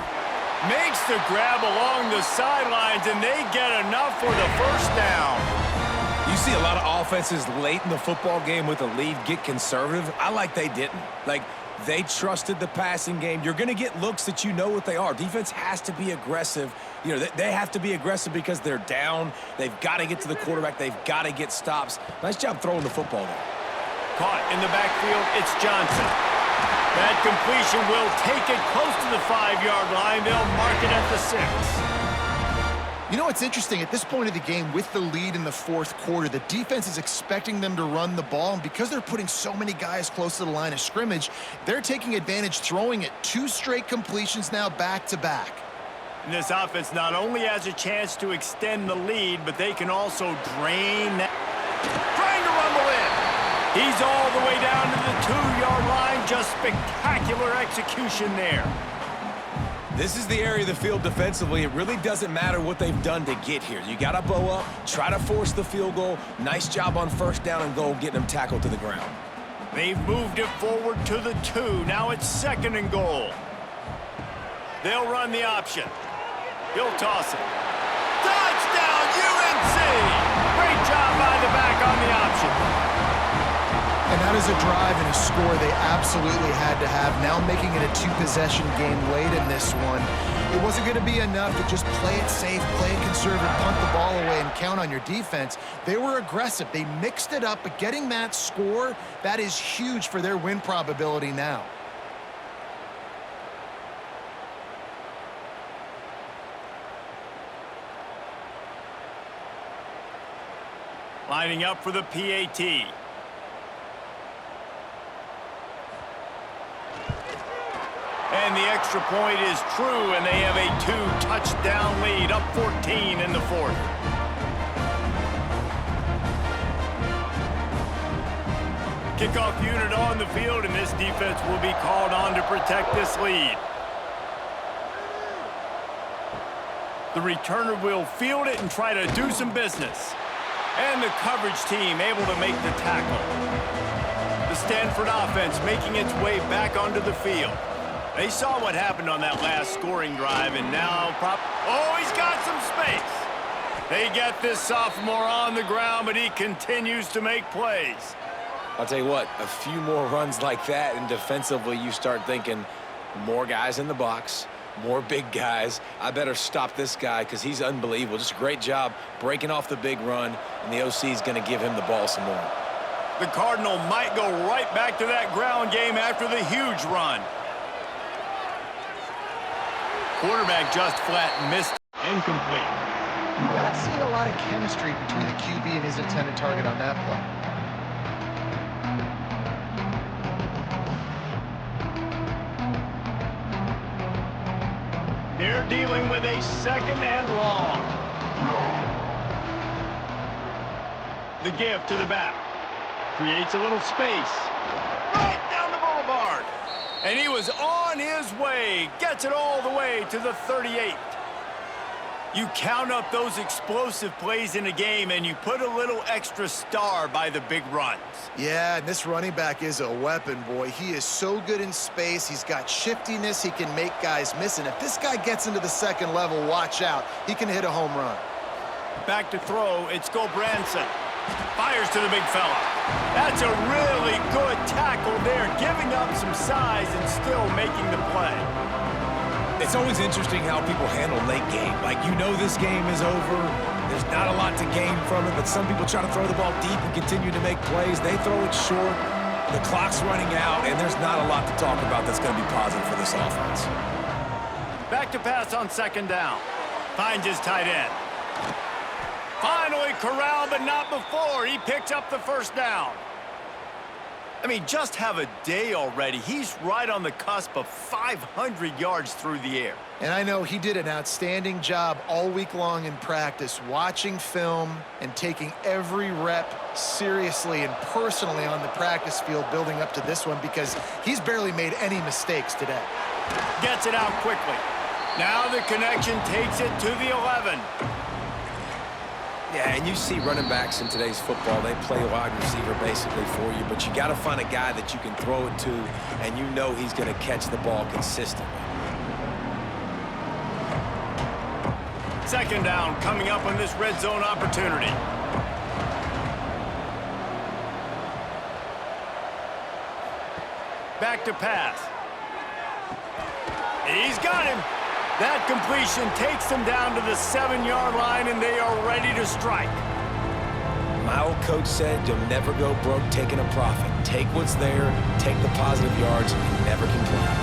Makes the grab along the sidelines, and they get enough for the 1st down. You see a lot of offenses late in the football game with a lead get conservative. I like they didn't. Like, they trusted the passing game. You're going to get looks that you know what they are. Defense has to be aggressive. You know, they have to be aggressive because they're down. They've got to get to the quarterback. They've got to get stops. Nice job throwing the football there. Caught in the backfield, it's Johnson. That completion will take it close to the 5-yard line. They'll mark it at the 6. You know what's interesting? At this point of the game, with the lead in the fourth quarter, the defense is expecting them to run the ball, and because they're putting so many guys close to the line of scrimmage, they're taking advantage, throwing it 2 straight completions now back-to-back. And this offense not only has a chance to extend the lead, but they can also drain that. Trying to rumble in. He's all the way down to the 2-yard line. Just spectacular execution there. This is the area of the field defensively. It really doesn't matter what they've done to get here. You got to bow up, try to force the field goal. Nice job on 1st down and goal, getting them tackled to the ground. They've moved it forward to the 2. Now it's 2nd and goal. They'll run the option. He'll toss it. Touchdown, UNC! Great job by the back on the option. And that is a drive and a score they absolutely had to have. Now making it a 2-possession game late in this one. It wasn't going to be enough to just play it safe, play it conservative, punt the ball away, and count on your defense. They were aggressive. They mixed it up, but getting that score, that is huge for their win probability now. Lining up for the PAT. And the extra point is true, and they have a 2-touchdown lead, up 14 in the fourth. Kickoff unit on the field, and this defense will be called on to protect this lead. The returner will field it and try to do some business. And the coverage team able to make the tackle. The Stanford offense making its way back onto the field. They saw what happened on that last scoring drive, and now oh, he's got some space. They get this sophomore on the ground, but he continues to make plays. I'll tell you what, a few more runs like that, and defensively you start thinking more guys in the box, more big guys. I better stop this guy because he's unbelievable. Just a great job breaking off the big run, and the OC is going to give him the ball some more. The Cardinal might go right back to that ground game after the huge run. Quarterback just flat missed. Incomplete. Not seeing a lot of chemistry between the QB and his intended target on that play. They're dealing with a 2nd and long. The give to the back. Creates a little space. Right down the boulevard. And he was on his way. Gets it all the way to the 38. You count up those explosive plays in a game, and you put a little extra star by the big runs. Yeah, and this running back is a weapon, boy. He is so good in space. He's got shiftiness. He can make guys miss. And if this guy gets into the 2nd level, watch out. He can hit a home run. Back to throw. It's Branson. Fires to the big fella. That's a really good tackle there, giving up some size and still making the play. It's always interesting how people handle late game. Like, you know this game is over. There's not a lot to gain from it, but some people try to throw the ball deep and continue to make plays. They throw it short. The clock's running out, and there's not a lot to talk about that's going to be positive for this offense. Back to pass on 2nd down. Finds his tight end. Finally corralled, but not before. He picks up the 1st down. I mean, just have a day already. He's right on the cusp of 500 yards through the air. And I know he did an outstanding job all week long in practice, watching film and taking every rep seriously and personally on the practice field building up to this one, because he's barely made any mistakes today. Gets it out quickly. Now the connection takes it to the 11. Yeah, and you see running backs in today's football, they play wide receiver basically for you, but you got to find a guy that you can throw it to, and you know he's going to catch the ball consistently. 2nd down coming up on this red zone opportunity. Back to pass. He's got him. That completion takes them down to the 7-yard line, and they are ready to strike. My old coach said you'll never go broke taking a profit. Take what's there, take the positive yards, and never complain.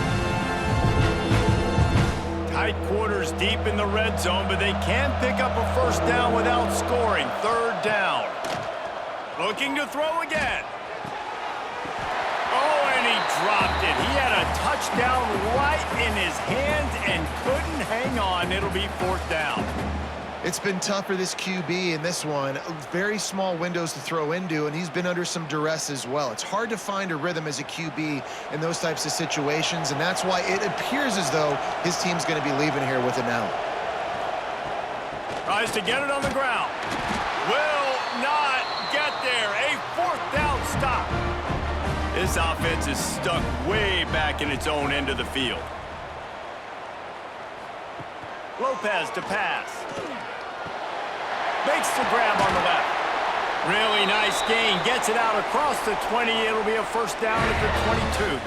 Tight quarters deep in the red zone, but they can pick up a 1st down without scoring. 3rd down. Looking to throw again. Oh, and he dropped it. He had a touchdown right in his hands and couldn't hang on. It'll be 4th down. It's been tough for this QB in this one. Very small windows to throw into, and he's been under some duress as well. It's hard to find a rhythm as a QB in those types of situations, and that's why it appears as though his team's going to be leaving here with it now. Tries to get it on the ground. Will not get there. A 4th down stop. This offense is stuck way back in its own end of the field. Lopez to pass. Makes the grab on the left. Really nice gain. Gets it out across the 20. It'll be a 1st down at the 22.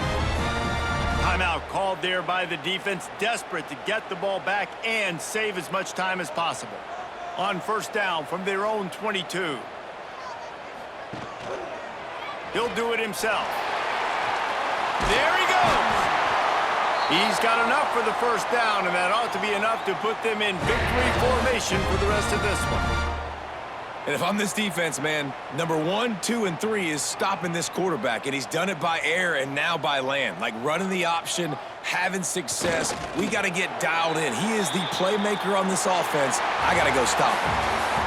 Timeout called there by the defense, desperate to get the ball back and save as much time as possible. On 1st down from their own 22. He'll do it himself. There he goes. He's got enough for the 1st down, and that ought to be enough to put them in victory formation for the rest of this one. And if I'm this defense, man, number 1, 2, and 3 is stopping this quarterback, and he's done it by air and now by land. Like running the option, having success. We got to get dialed in. He is the playmaker on this offense. I got to go stop him.